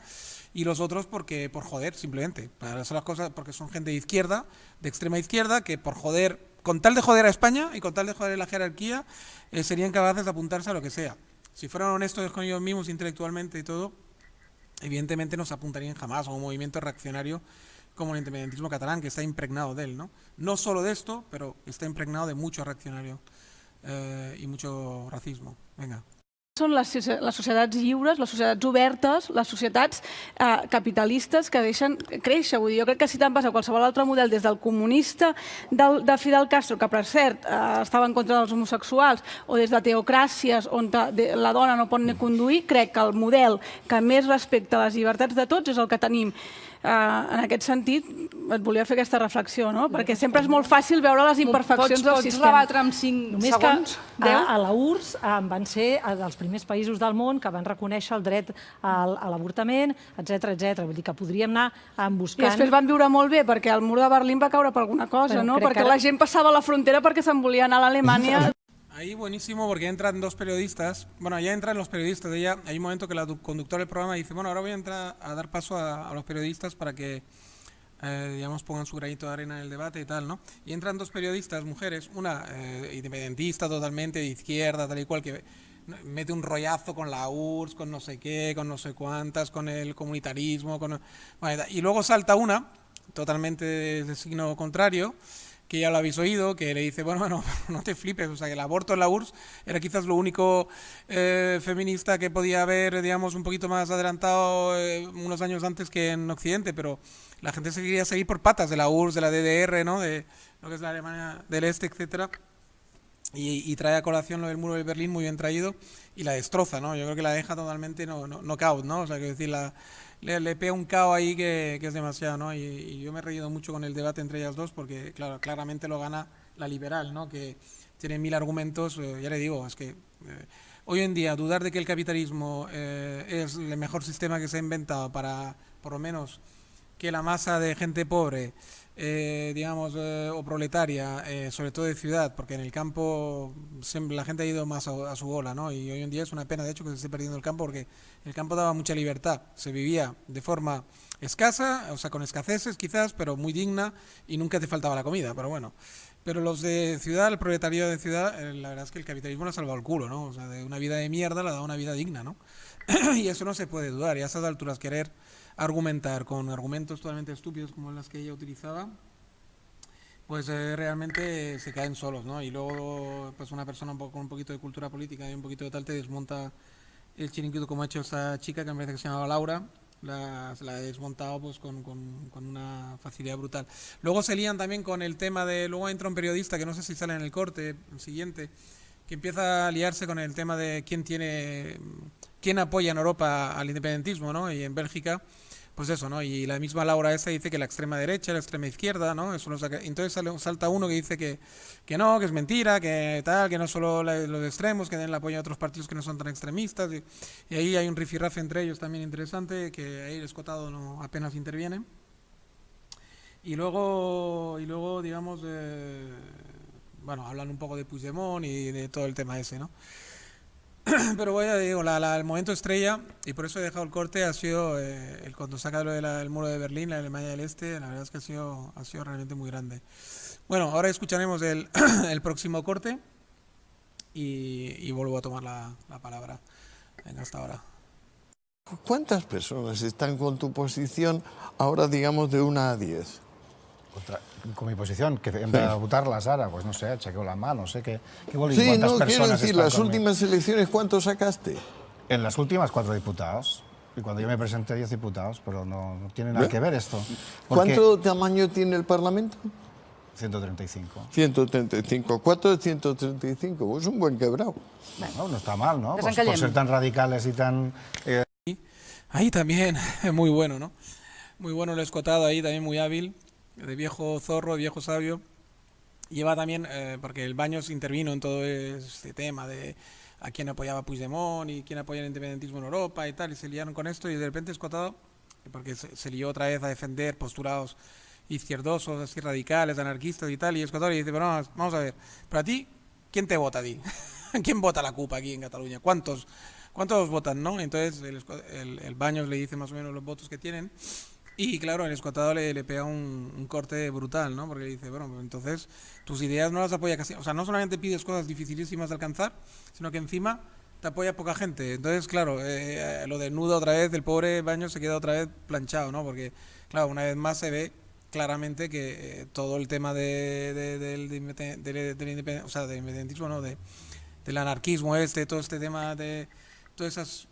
y los otros por joder, simplemente, para hacer las cosas, porque son gente de izquierda, de extrema izquierda, que por joder, con tal de joder a España y con tal de joder a la jerarquía, serían capaces de apuntarse a lo que sea. Si fueran honestos con ellos mismos intelectualmente y todo, evidentemente no se apuntarían jamás a un movimiento reaccionario como el independentismo catalán, que está impregnado de él, ¿no? No solo de esto, pero está impregnado de mucho reaccionario y mucho racismo. Venga. Són les societats lliures, les societats obertes, les societats capitalistes que deixen créixer. Vull dir, jo crec que si te'n vas a qualsevol altre model, des del comunista de Fidel Castro, que per cert estava en contra dels homosexuals, o des de teocràcies on la dona no pot ni conduir, crec que el model que més respecta les llibertats de tots és el que tenim. En aquest sentit, et volia fer aquesta reflexió, no? Perquè sempre és molt fàcil veure les imperfeccions del sistema. Pots rebatre en 5 segons? A la URSS van ser dels primers països del món que van reconèixer el dret a l'avortament, etc. Vull dir que podríem anar buscant... I després van viure molt bé, perquè el mur de Berlín va caure per alguna cosa, no? Perquè la gent passava la frontera perquè se'n volia anar a l'Alemanya. Ahí buenísimo, porque entran dos periodistas. Bueno, ya entran los periodistas. Hay un momento que la conductora del programa dice, bueno, ahora voy a entrar a dar paso a los periodistas para que, digamos, pongan su granito de arena en el debate y tal, ¿no? Y entran dos periodistas, mujeres, una independentista totalmente de izquierda, tal y cual, que mete un rollazo con la URSS, con no sé qué, con no sé cuántas, con el comunitarismo, y luego salta una, totalmente de signo contrario, que ya lo habéis oído, que le dice, bueno, no te flipes, o sea, que el aborto en la URSS era quizás lo único feminista que podía haber, digamos, un poquito más adelantado unos años antes que en Occidente, pero la gente se quería seguir por patas de la URSS, de la DDR, ¿no? De lo que es la Alemania del Este, etcétera. Y trae a colación lo del muro de Berlín muy bien traído y la destroza, ¿no? Yo creo que la deja totalmente knockout, ¿no? O sea, quiero decir, le pega un cao ahí que es demasiado, ¿no? Y yo me he reído mucho con el debate entre ellas dos porque, claro, claramente lo gana la liberal, ¿no? Que tiene 1000 argumentos, ya le digo, es que hoy en día dudar de que el capitalismo es el mejor sistema que se ha inventado para, por lo menos, que la masa de gente pobre, digamos, o proletaria, sobre todo de ciudad, porque en el campo siempre la gente ha ido más a su bola, ¿no? Y hoy en día es una pena, de hecho, que se esté perdiendo el campo, porque el campo daba mucha libertad, se vivía de forma escasa, o sea, con escaseces quizás, pero muy digna, y nunca te faltaba la comida, pero bueno. Pero los de ciudad, el proletariado de ciudad, la verdad es que el capitalismo le ha salvado el culo, ¿no? O sea, de una vida de mierda le ha dado una vida digna, ¿no? Y eso no se puede dudar, y a esas alturas querer argumentar con argumentos totalmente estúpidos como las que ella utilizaba, pues realmente se caen solos, ¿no? Y luego, pues una persona con un poquito de cultura política y un poquito de tal te desmonta el chiringuito como ha hecho esta chica, que me parece que se llamaba Laura, la ha desmontado pues con una facilidad brutal. Luego se lían también con el tema de, luego entra un periodista que no sé si sale en el corte, el siguiente, que empieza a liarse con el tema de quién apoya en Europa al independentismo, ¿no? Y en Bélgica, pues eso, ¿no? Y la misma Laura esta dice que la extrema derecha, la extrema izquierda, ¿no? Eso no saca. Entonces salta uno que dice que no, que es mentira, que tal, que no solo los extremos, que den el apoyo a otros partidos que no son tan extremistas. Y ahí hay un rifirrafe entre ellos también interesante, que ahí el Escotado no apenas interviene. Y luego digamos, bueno, hablan un poco de Puigdemont y de todo el tema ese, ¿no? Pero bueno, digo, el momento estrella, y por eso he dejado el corte, ha sido cuando saca lo del muro de Berlín, la Alemania del Este, la verdad es que ha sido realmente muy grande. Bueno, ahora escucharemos el próximo corte y vuelvo a tomar la palabra. Venga, hasta ahora. ¿Cuántas personas están con tu posición ahora, digamos, de 1 a 10? Con mi posición, que en vez de votarla, Sara, pues no sé, chequeo la mano, no sé qué Sí, cuántas no, quiero personas decir, están las conmigo. últimas elecciones, ¿cuántos sacaste? En las últimas 4 diputados. Y cuando yo me presenté 10 diputados, pero no tiene nada que ver esto. Porque ¿Cuánto tamaño tiene el Parlamento? 135. 135. 4 de 135, es un buen quebrado. Bueno, no está mal, ¿no? Por Desencallem. ser tan radicales y tan... Ahí también, muy bueno, ¿no? Muy bueno el Escotado ahí, también muy hábil, de viejo zorro, de viejo sabio. Lleva también, porque el Baños intervino en todo este tema de a quién apoyaba Puigdemont y quién apoya el independentismo en Europa y tal, y se liaron con esto, y de repente Escotado, porque se lió otra vez a defender postulados izquierdosos, así radicales, anarquistas y tal, y Escotado le dice, pero vamos a ver, pero a ti, ¿quién te vota a ti? ¿Quién vota la CUP aquí en Cataluña? ¿Cuántos votan, no? Entonces el Baños le dice más o menos los votos que tienen, y claro, el Escotado le pega un corte brutal, ¿no? Porque le dice, bueno, pues entonces tus ideas no las apoya casi, o sea, no solamente pides cosas dificilísimas de alcanzar, sino que encima te apoya poca gente. Entonces, claro, lo desnuda otra vez, el pobre Baños se queda otra vez planchado, ¿no? Porque, claro, una vez más se ve claramente que todo el tema del independentismo, no, del anarquismo todo este tema de todas esas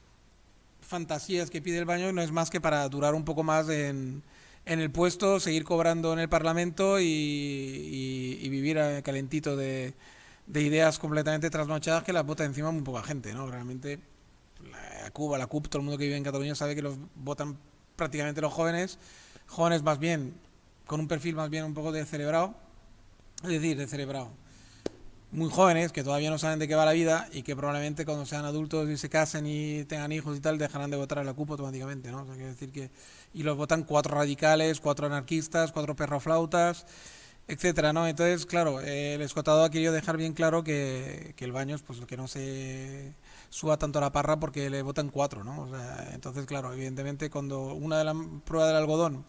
fantasías que pide el Baños no es más que para durar un poco más en el puesto, seguir cobrando en el Parlamento y vivir calentito de ideas completamente trasnochadas que las vota encima muy poca gente, ¿no? Realmente la CUP, todo el mundo que vive en Cataluña sabe que los votan prácticamente los jóvenes más bien, con un perfil más bien un poco descerebrado, es decir, descerebrado. Muy jóvenes, que todavía no saben de qué va la vida y que probablemente cuando sean adultos y se casen y tengan hijos y tal, dejarán de votar a la CUP automáticamente, ¿no? O sea, quiere decir que... Y los votan 4 radicales, 4 anarquistas, 4 perroflautas, etcétera, ¿no? Entonces, claro, el Escotado ha querido dejar bien claro que el Baños, pues que no se suba tanto la parra porque le votan 4, ¿no? O sea, entonces, claro, evidentemente cuando una de las pruebas del algodón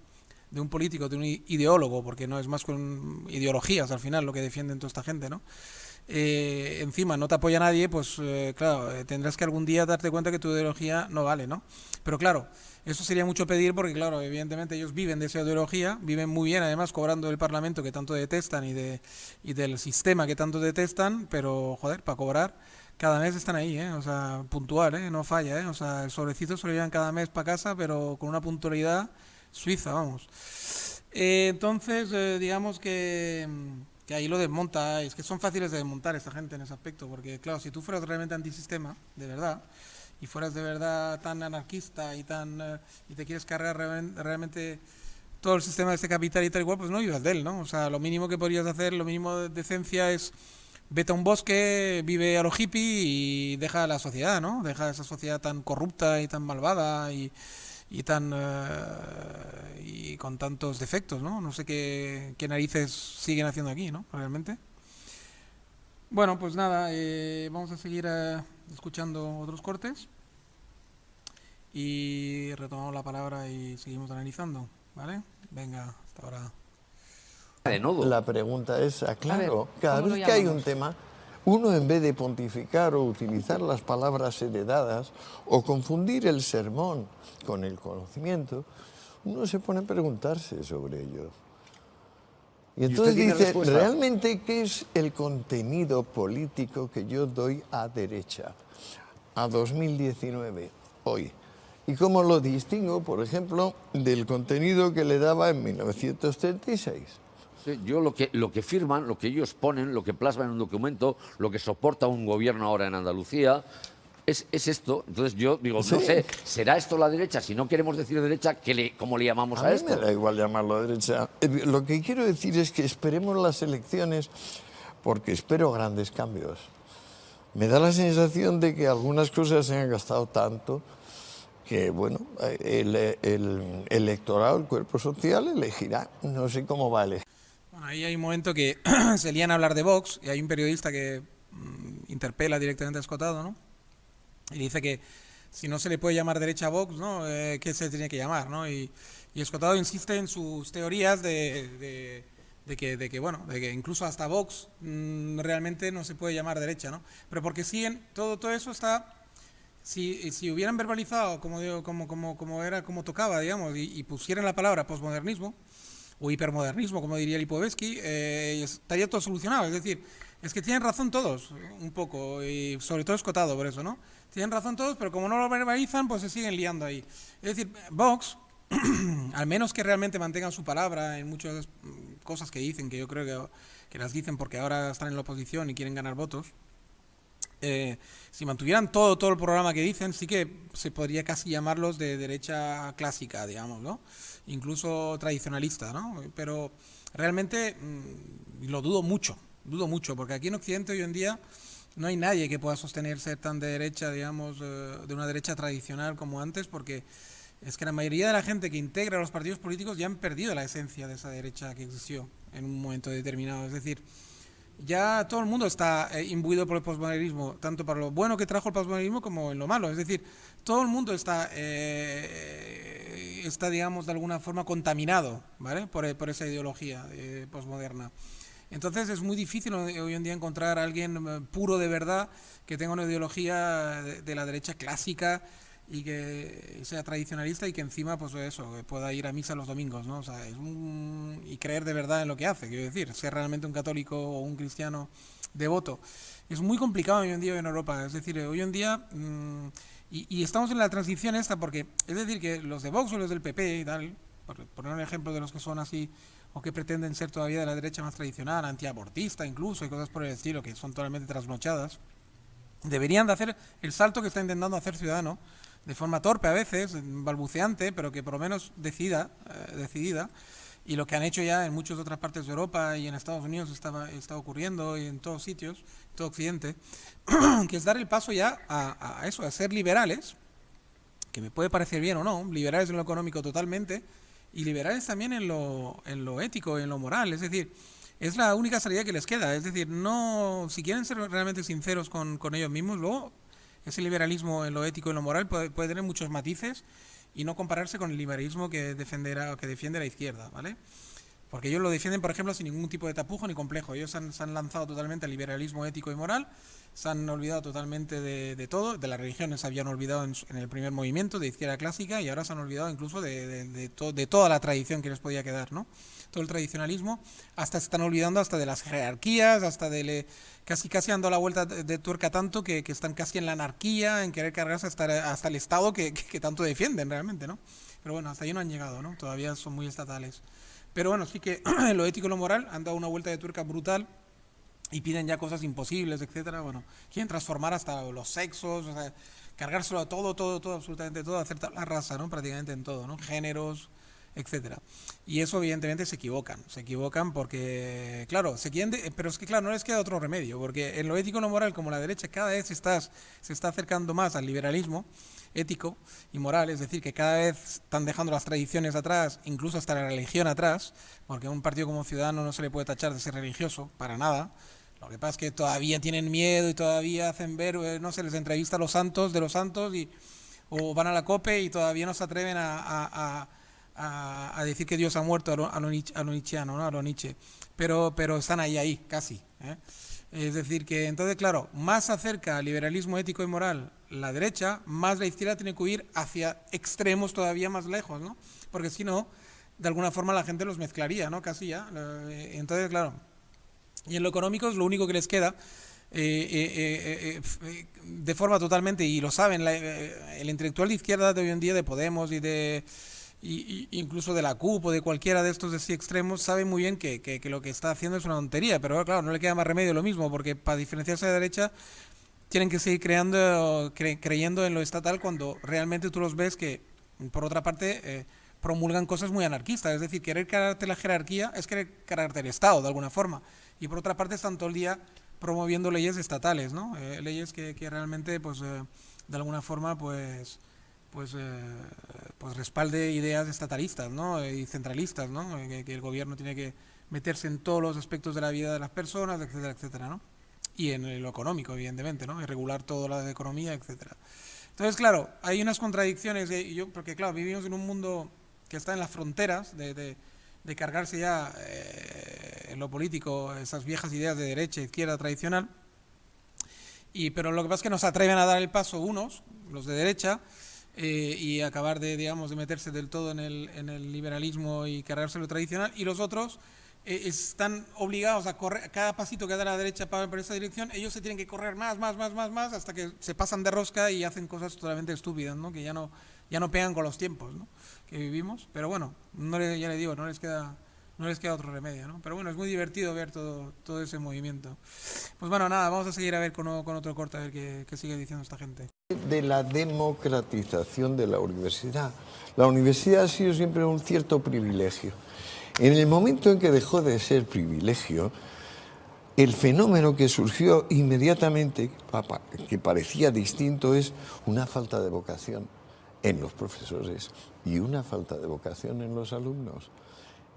de un político, de un ideólogo, porque no es más con ideologías al final lo que defienden toda esta gente, ¿no? Encima no te apoya nadie, pues claro, tendrás que algún día darte cuenta que tu ideología no vale, ¿no? Pero claro, eso sería mucho pedir porque claro, evidentemente ellos viven de esa ideología, viven muy bien además cobrando del Parlamento que tanto detestan y del sistema que tanto detestan, pero joder, para cobrar cada mes están ahí, o sea, puntual, no falla, o sea, el sobrecito se lo llevan cada mes para casa, pero con una puntualidad suiza, vamos. Entonces, digamos que ahí lo desmonta, es que son fáciles de desmontar esta gente en ese aspecto, porque claro, si tú fueras realmente antisistema, de verdad, y fueras de verdad tan anarquista y te quieres cargar realmente todo el sistema de este capital y tal igual, pues no vivas de él, ¿no? O sea, lo mínimo que podrías hacer, lo mínimo de decencia es vete a un bosque, vive a lo hippie y deja la sociedad, ¿no? Deja esa sociedad tan corrupta y tan malvada y tan y con tantos defectos, ¿no? No sé qué narices siguen haciendo aquí, ¿no? Realmente. Bueno, pues nada, vamos a seguir escuchando otros cortes y retomamos la palabra y seguimos analizando, ¿vale? Venga, hasta ahora. De nudo. La pregunta es, claro, cada ¿cómo vez lo que hay un llamamos? tema, uno en vez de pontificar o utilizar las palabras heredadas o confundir el sermón con el conocimiento, uno se pone a preguntarse sobre ello. Y entonces usted tiene dice, respuesta? ¿realmente qué es el contenido político que yo doy a derecha, a 2019, hoy? ¿Y cómo lo distingo, por ejemplo, del contenido que le daba en 1936? Sí, yo lo que firman, lo que ellos ponen, lo que plasman en un documento, lo que soporta un gobierno ahora en Andalucía, es esto. Entonces yo digo, Sí. no sé, ¿será esto la derecha? Si no queremos decir derecha, ¿cómo le llamamos a A mí esto? me da igual llamarlo derecha. Lo que quiero decir es que esperemos las elecciones porque espero grandes cambios. Me da la sensación de que algunas cosas se han gastado tanto que, bueno, el electorado, el cuerpo social elegirá. No sé cómo va a elegir. Bueno, ahí hay un momento que se lían a hablar de Vox y hay un periodista que interpela directamente a Escotado, ¿no? Y dice que si no se le puede llamar derecha a Vox, ¿no? ¿Qué se tiene que llamar, ¿no? Y Escotado insiste en sus teorías de que incluso hasta Vox realmente no se puede llamar derecha, ¿no? Pero porque siguen, todo eso está... Si hubieran verbalizado como tocaba, digamos, y pusieran la palabra posmodernismo o hipermodernismo, como diría Lipovetsky, estaría todo solucionado. Es decir, es que tienen razón todos, un poco, y sobre todo Escotado por eso, ¿no? Tienen razón todos, pero como no lo verbalizan, pues se siguen liando ahí. Es decir, Vox, al menos que realmente mantengan su palabra en muchas cosas que dicen, que yo creo que las dicen porque ahora están en la oposición y quieren ganar votos, si mantuvieran todo el programa que dicen, sí que se podría casi llamarlos de derecha clásica, digamos, ¿no? Incluso tradicionalista, ¿no? Pero realmente lo dudo mucho, porque aquí en Occidente hoy en día no hay nadie que pueda sostener ser tan de derecha, digamos, de una derecha tradicional como antes, porque es que la mayoría de la gente que integra los partidos políticos ya han perdido la esencia de esa derecha que existió en un momento determinado. Es decir, ya todo el mundo está imbuido por el posmodernismo, tanto para lo bueno que trajo el posmodernismo como en lo malo. Es decir, todo el mundo está, digamos, de alguna forma contaminado, ¿vale? Por esa ideología posmoderna. Entonces es muy difícil hoy en día encontrar a alguien puro de verdad que tenga una ideología de la derecha clásica y que sea tradicionalista y que encima, pues eso, pueda ir a misa los domingos, ¿no? O sea, y creer de verdad en lo que hace, quiero decir, ser realmente un católico o un cristiano devoto. Es muy complicado hoy en día en Europa, es decir, hoy en día, y estamos en la transición esta porque, es decir, que los de Vox o los del PP y tal, por poner un ejemplo de los que son así, o que pretenden ser todavía de la derecha más tradicional, antiabortista incluso, y cosas por el estilo, que son totalmente trasnochadas, deberían de hacer el salto que está intentando hacer Ciudadanos, de forma torpe a veces, balbuceante, pero que por lo menos decidida, y lo que han hecho ya en muchas otras partes de Europa y en Estados Unidos está ocurriendo y en todos sitios, todo Occidente, que es dar el paso ya a eso, a ser liberales, que me puede parecer bien o no, liberales en lo económico totalmente, y liberales también en lo ético, en lo moral, es decir, es la única salida que les queda, es decir, no, si quieren ser realmente sinceros con ellos mismos, luego ese liberalismo en lo ético y en lo moral puede tener muchos matices y no compararse con el liberalismo que defiende la izquierda, ¿vale? Porque ellos lo defienden, por ejemplo, sin ningún tipo de tapujo ni complejo. Ellos se han lanzado totalmente al liberalismo ético y moral, se han olvidado totalmente de todo, de las religiones se habían olvidado en el primer movimiento de izquierda clásica y ahora se han olvidado incluso de toda la tradición que les podía quedar, ¿no? Todo el tradicionalismo, hasta se están olvidando hasta de las jerarquías, hasta casi han dado la vuelta de tuerca tanto que están casi en la anarquía, en querer cargarse hasta el Estado que tanto defienden realmente, ¿no? Pero bueno, hasta ahí no han llegado, ¿no? Todavía son muy estatales. Pero bueno, sí que en lo ético y lo moral han dado una vuelta de tuerca brutal y piden ya cosas imposibles, etcétera. Bueno, quieren transformar hasta los sexos, o sea, cargárselo a todo, absolutamente todo, hacer la raza, ¿no? Prácticamente en todo, ¿no? Géneros, etcétera. Y eso evidentemente se equivocan porque, claro, pero es que claro, no les queda otro remedio, porque en lo ético no moral, como la derecha cada vez se está acercando más al liberalismo ético y moral, es decir, que cada vez están dejando las tradiciones atrás, incluso hasta la religión atrás, porque a un partido como Ciudadanos no se le puede tachar de ser religioso, para nada. Lo que pasa es que todavía tienen miedo y todavía hacen ver, no sé, les entrevista a los santos de los santos o van a la COPE y todavía no se atreven a decir que Dios ha muerto a lo nietzscheano, ¿no? A lo Nietzsche. Pero están ahí, casi. Es decir, que entonces, claro, más se acerca al liberalismo ético y moral la derecha, más la izquierda tiene que huir hacia extremos todavía más lejos, ¿no? Porque si no, de alguna forma la gente los mezclaría, ¿no? Casi ya. Entonces, claro, y en lo económico es lo único que les queda, de forma totalmente, y lo saben, el intelectual de izquierda de hoy en día, de Podemos y incluso de la CUP o de cualquiera de estos de sí extremos, sabe muy bien que lo que está haciendo es una tontería, pero claro, no le queda más remedio lo mismo, porque para diferenciarse de la derecha tienen que seguir creyendo en lo estatal cuando realmente tú los ves que, por otra parte, promulgan cosas muy anarquistas, es decir, querer cargarte la jerarquía es querer cargarte el Estado, de alguna forma, y por otra parte están todo el día promoviendo leyes estatales, ¿no? Leyes que realmente, pues, de alguna forma, pues respalde ideas estatalistas, ¿no? Y centralistas, ¿no? Que el gobierno tiene que meterse en todos los aspectos de la vida de las personas, etcétera, etcétera, ¿no? Y en lo económico, evidentemente, ¿no? Y regular toda la economía, etcétera. Entonces, claro, hay unas contradicciones, porque claro, vivimos en un mundo que está en las fronteras de cargarse ya en lo político esas viejas ideas de derecha, izquierda tradicional, pero lo que pasa es que no se atreven a dar el paso unos, los de derecha, y acabar de meterse del todo en el liberalismo y cargarse lo tradicional, y los otros están obligados a correr, cada pasito que da la derecha por esa dirección, ellos se tienen que correr más, hasta que se pasan de rosca y hacen cosas totalmente estúpidas, ¿no? Que ya no pegan con los tiempos, ¿no? Que vivimos, pero bueno, ya le digo, no les queda otro remedio, ¿no? Pero bueno, es muy divertido ver todo ese movimiento. Pues bueno, nada, vamos a seguir a ver con otro corte, a ver qué sigue diciendo esta gente. De la democratización de la universidad. La universidad ha sido siempre un cierto privilegio. En el momento en que dejó de ser privilegio, el fenómeno que surgió inmediatamente, que parecía distinto, es una falta de vocación en los profesores y una falta de vocación en los alumnos.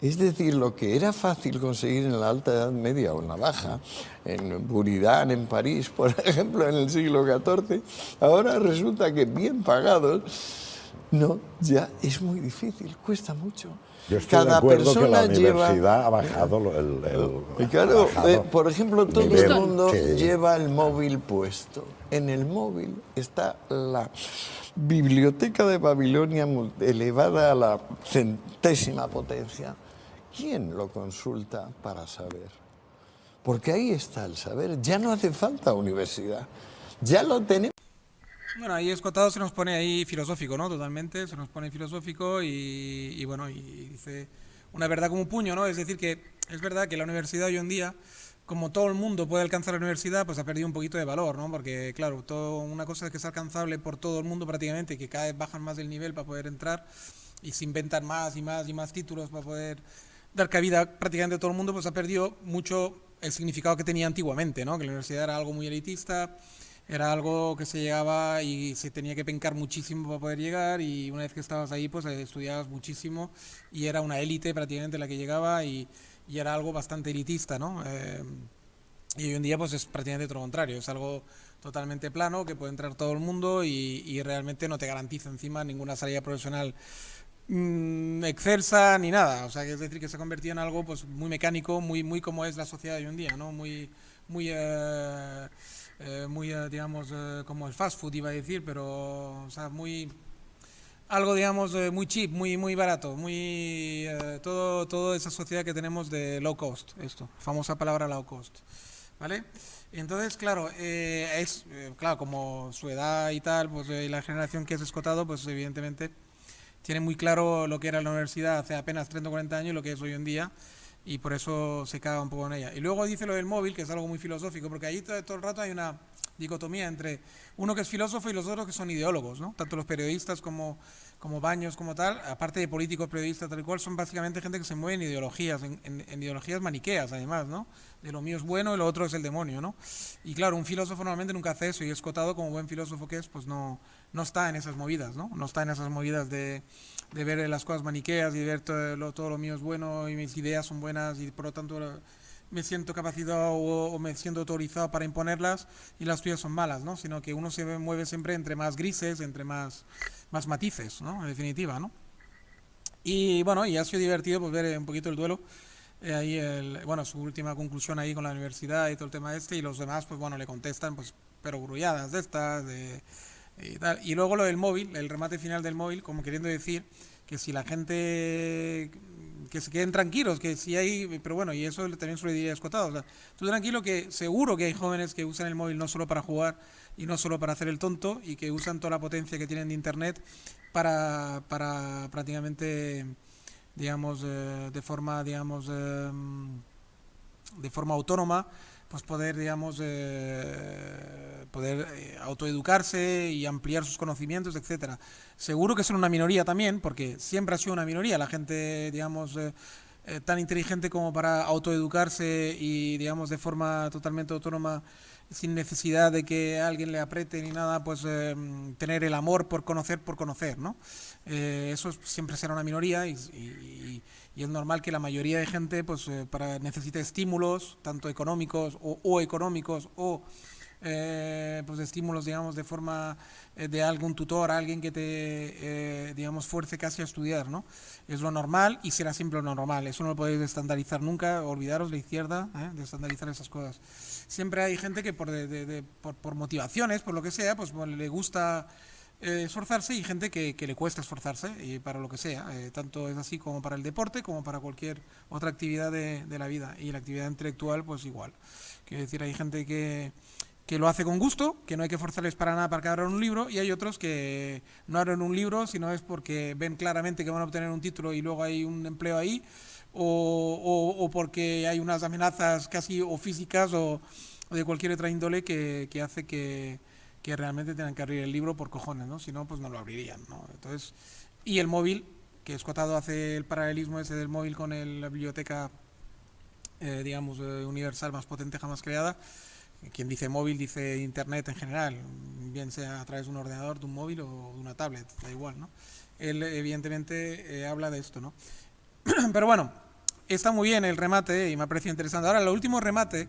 Es decir, lo que era fácil conseguir en la Alta Edad Media o en la Baja, en Buridan, en París, por ejemplo, en el siglo XIV, ahora resulta que bien pagados, no, ya es muy difícil, cuesta mucho. Yo estoy de acuerdo que la universidad ha bajado claro, por ejemplo, todo el mundo lleva el móvil puesto. En el móvil está la biblioteca de Babilonia elevada a la 100ª potencia. ¿Quién lo consulta para saber? Porque ahí está el saber. Ya no hace falta universidad. Ya lo tenemos. Bueno, ahí Escotado se nos pone ahí filosófico, ¿no? Totalmente, se nos pone filosófico y bueno, y dice una verdad como un puño, ¿no? Es decir, que es verdad que la universidad hoy en día, como todo el mundo puede alcanzar la universidad, pues ha perdido un poquito de valor, ¿no? Porque, claro, una cosa que es alcanzable por todo el mundo prácticamente, que cada vez bajan más el nivel para poder entrar y se inventan más y más títulos para poder dar cabida prácticamente a todo el mundo, pues ha perdido mucho el significado que tenía antiguamente, ¿no? Que la universidad era algo muy elitista, era algo que se llegaba y se tenía que pencar muchísimo para poder llegar, y una vez que estabas ahí, pues estudiabas muchísimo y era una élite prácticamente la que llegaba y era algo bastante elitista, ¿no? Y hoy en día pues es prácticamente todo lo contrario, es algo totalmente plano, que puede entrar todo el mundo y realmente no te garantiza encima ninguna salida profesional excelsa ni nada, o sea, que es decir, que se ha convertido en algo pues muy mecánico, muy como es la sociedad hoy en día, ¿no? Muy digamos, como el fast food iba a decir, pero, o sea, algo, digamos, muy cheap, muy barato, toda esa sociedad que tenemos de low cost, famosa palabra low cost, ¿vale? Entonces, claro, claro, como su edad y tal, pues la generación que es Escotado, pues evidentemente tiene muy claro lo que era la universidad hace apenas 30 o 40 años y lo que es hoy en día, y por eso se caga un poco en ella. Y luego dice lo del móvil, que es algo muy filosófico, porque ahí todo el rato hay dicotomía entre uno que es filósofo y los otros que son ideólogos, ¿no? Tanto los periodistas como Baños, como tal, aparte de políticos, periodistas, tal y cual, son básicamente gente que se mueve en ideologías, en ideologías maniqueas, además, ¿no? De lo mío es bueno y lo otro es el demonio, ¿no? Y claro, un filósofo normalmente nunca hace eso, y Escotado, como buen filósofo que es, pues no está en esas movidas, ¿no? No está en esas movidas de ver las cosas maniqueas y de ver todo lo mío es bueno y mis ideas son buenas y por lo tanto me siento capacitado o me siento autorizado para imponerlas y las tuyas son malas, ¿no? Sino que uno se mueve siempre entre más grises, entre más matices, ¿no? En definitiva, ¿no? Y bueno, y ha sido divertido pues ver un poquito el duelo, ahí su última conclusión ahí con la universidad y todo el tema y los demás pues bueno le contestan pues pero grulladas de estas y tal. Y luego lo del móvil, el remate final del móvil, como queriendo decir que si la gente que se queden tranquilos, que si hay, pero bueno, y eso también se lo diría Escotado, o sea, tú tranquilo que seguro que hay jóvenes que usan el móvil no solo para jugar y no solo para hacer el tonto y que usan toda la potencia que tienen de internet para prácticamente, digamos, de forma autónoma, pues poder, digamos, autoeducarse y ampliar sus conocimientos, etcétera. Seguro que son una minoría también, porque siempre ha sido una minoría la gente, digamos, tan inteligente como para autoeducarse y, digamos, de forma totalmente autónoma, sin necesidad de que alguien le apriete ni nada, pues tener el amor por conocer, ¿no? Eso siempre será una minoría y es normal que la mayoría de gente pues necesite estímulos, tanto económicos o económicos o pues estímulos, digamos, de forma de algún tutor, alguien que te, digamos, fuerce casi a estudiar, ¿no? Es lo normal y será siempre lo normal. Eso no lo podéis estandarizar nunca, olvidaros la izquierda, de estandarizar esas cosas. Siempre hay gente que por motivaciones, por lo que sea, pues le gusta esforzarse y gente que le cuesta esforzarse y para lo que sea, tanto es así como para el deporte como para cualquier otra actividad de la vida, y la actividad intelectual pues igual. Quiero decir, hay gente que lo hace con gusto, que no hay que forzarles para nada para que abran un libro, y hay otros que no abren un libro sino es porque ven claramente que van a obtener un título y luego hay un empleo ahí, o porque hay unas amenazas casi o físicas o de cualquier otra índole que hace que realmente tengan que abrir el libro por cojones, ¿no? Si no, pues no lo abrirían, ¿no? Entonces, y el móvil, que Escotado hace el paralelismo ese del móvil con la biblioteca, digamos, universal más potente jamás creada. Quien dice móvil dice internet en general, bien sea a través de un ordenador, de un móvil o de una tablet, da igual, ¿no? Él evidentemente habla de esto, ¿no? Pero bueno, está muy bien el remate y me ha parecido interesante. Ahora, el último remate,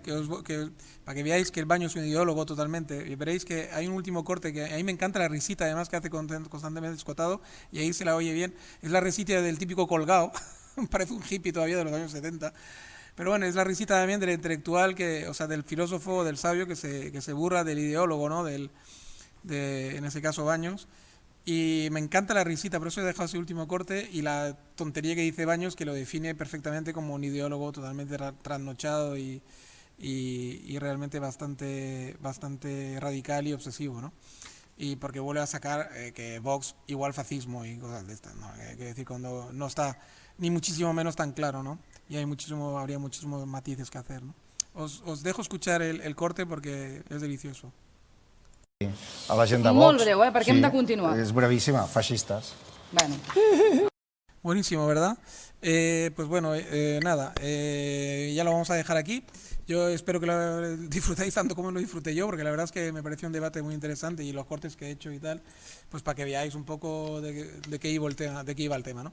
para que veáis que el Baño es un ideólogo totalmente, y veréis que hay un último corte que a mí me encanta la risita, además que hace constantemente Escotado, y ahí se la oye bien, es la risita del típico colgado, parece un hippie todavía de los años 70, pero bueno, es la risita también del intelectual, o sea, del filósofo, del sabio que se burla del ideólogo, ¿no? En ese caso Baños. Y me encanta la risita, por eso he dejado ese último corte y la tontería que dice Baños, que lo define perfectamente como un ideólogo totalmente trasnochado y realmente bastante radical y obsesivo, ¿no? Y porque vuelve a sacar que Vox igual fascismo y cosas de estas, ¿no? Hay que decir, cuando no está ni muchísimo menos tan claro, ¿no? Y habría muchísimos matices que hacer, ¿no? Os dejo escuchar el corte porque es delicioso. A la gent de Vox... Molt breu, perquè hem de continuar. És brevíssima, feixistes. Bueno. Buenísimo, ¿verdad? Pues bueno, nada, ya lo vamos a dejar aquí. Yo espero que lo disfrutéis tanto como lo disfruté yo, porque la verdad es que me pareció un debate muy interesante y los cortes que he hecho y tal, pues para que veáis un poco de qué iba el tema, ¿no?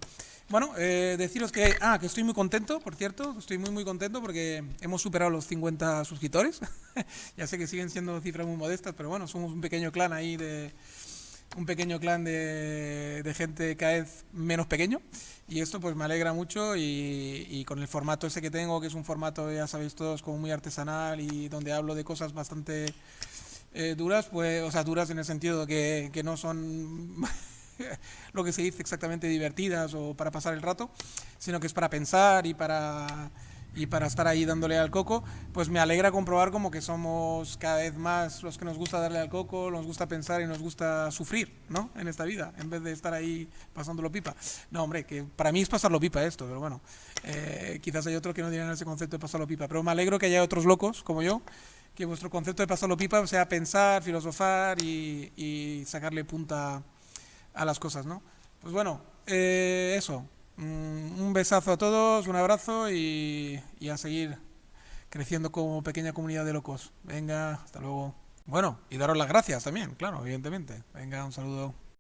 Bueno, deciros que estoy muy contento, por cierto, estoy muy contento porque hemos superado los 50 suscriptores. Ya sé que siguen siendo cifras muy modestas, pero bueno, somos un pequeño clan ahí de gente cada vez menos pequeño, y esto pues me alegra mucho, y con el formato ese que tengo, que es un formato, ya sabéis todos, como muy artesanal y donde hablo de cosas bastante duras, pues, o sea, duras en el sentido que no son lo que se dice exactamente divertidas o para pasar el rato, sino que es para pensar y para estar ahí dándole al coco, pues me alegra comprobar como que somos cada vez más los que nos gusta darle al coco, nos gusta pensar y nos gusta sufrir, ¿no? En esta vida, en vez de estar ahí pasándolo pipa. No, hombre, que para mí es pasarlo pipa esto, pero bueno, quizás hay otros que no tienen ese concepto de pasarlo pipa, pero me alegro que haya otros locos como yo que vuestro concepto de pasarlo pipa sea pensar, filosofar y sacarle punta a las cosas, ¿no? Pues bueno, eso. Un besazo a todos, un abrazo y a seguir creciendo como pequeña comunidad de locos. Venga, hasta luego. Bueno, y daros las gracias también, claro, evidentemente. Venga, un saludo.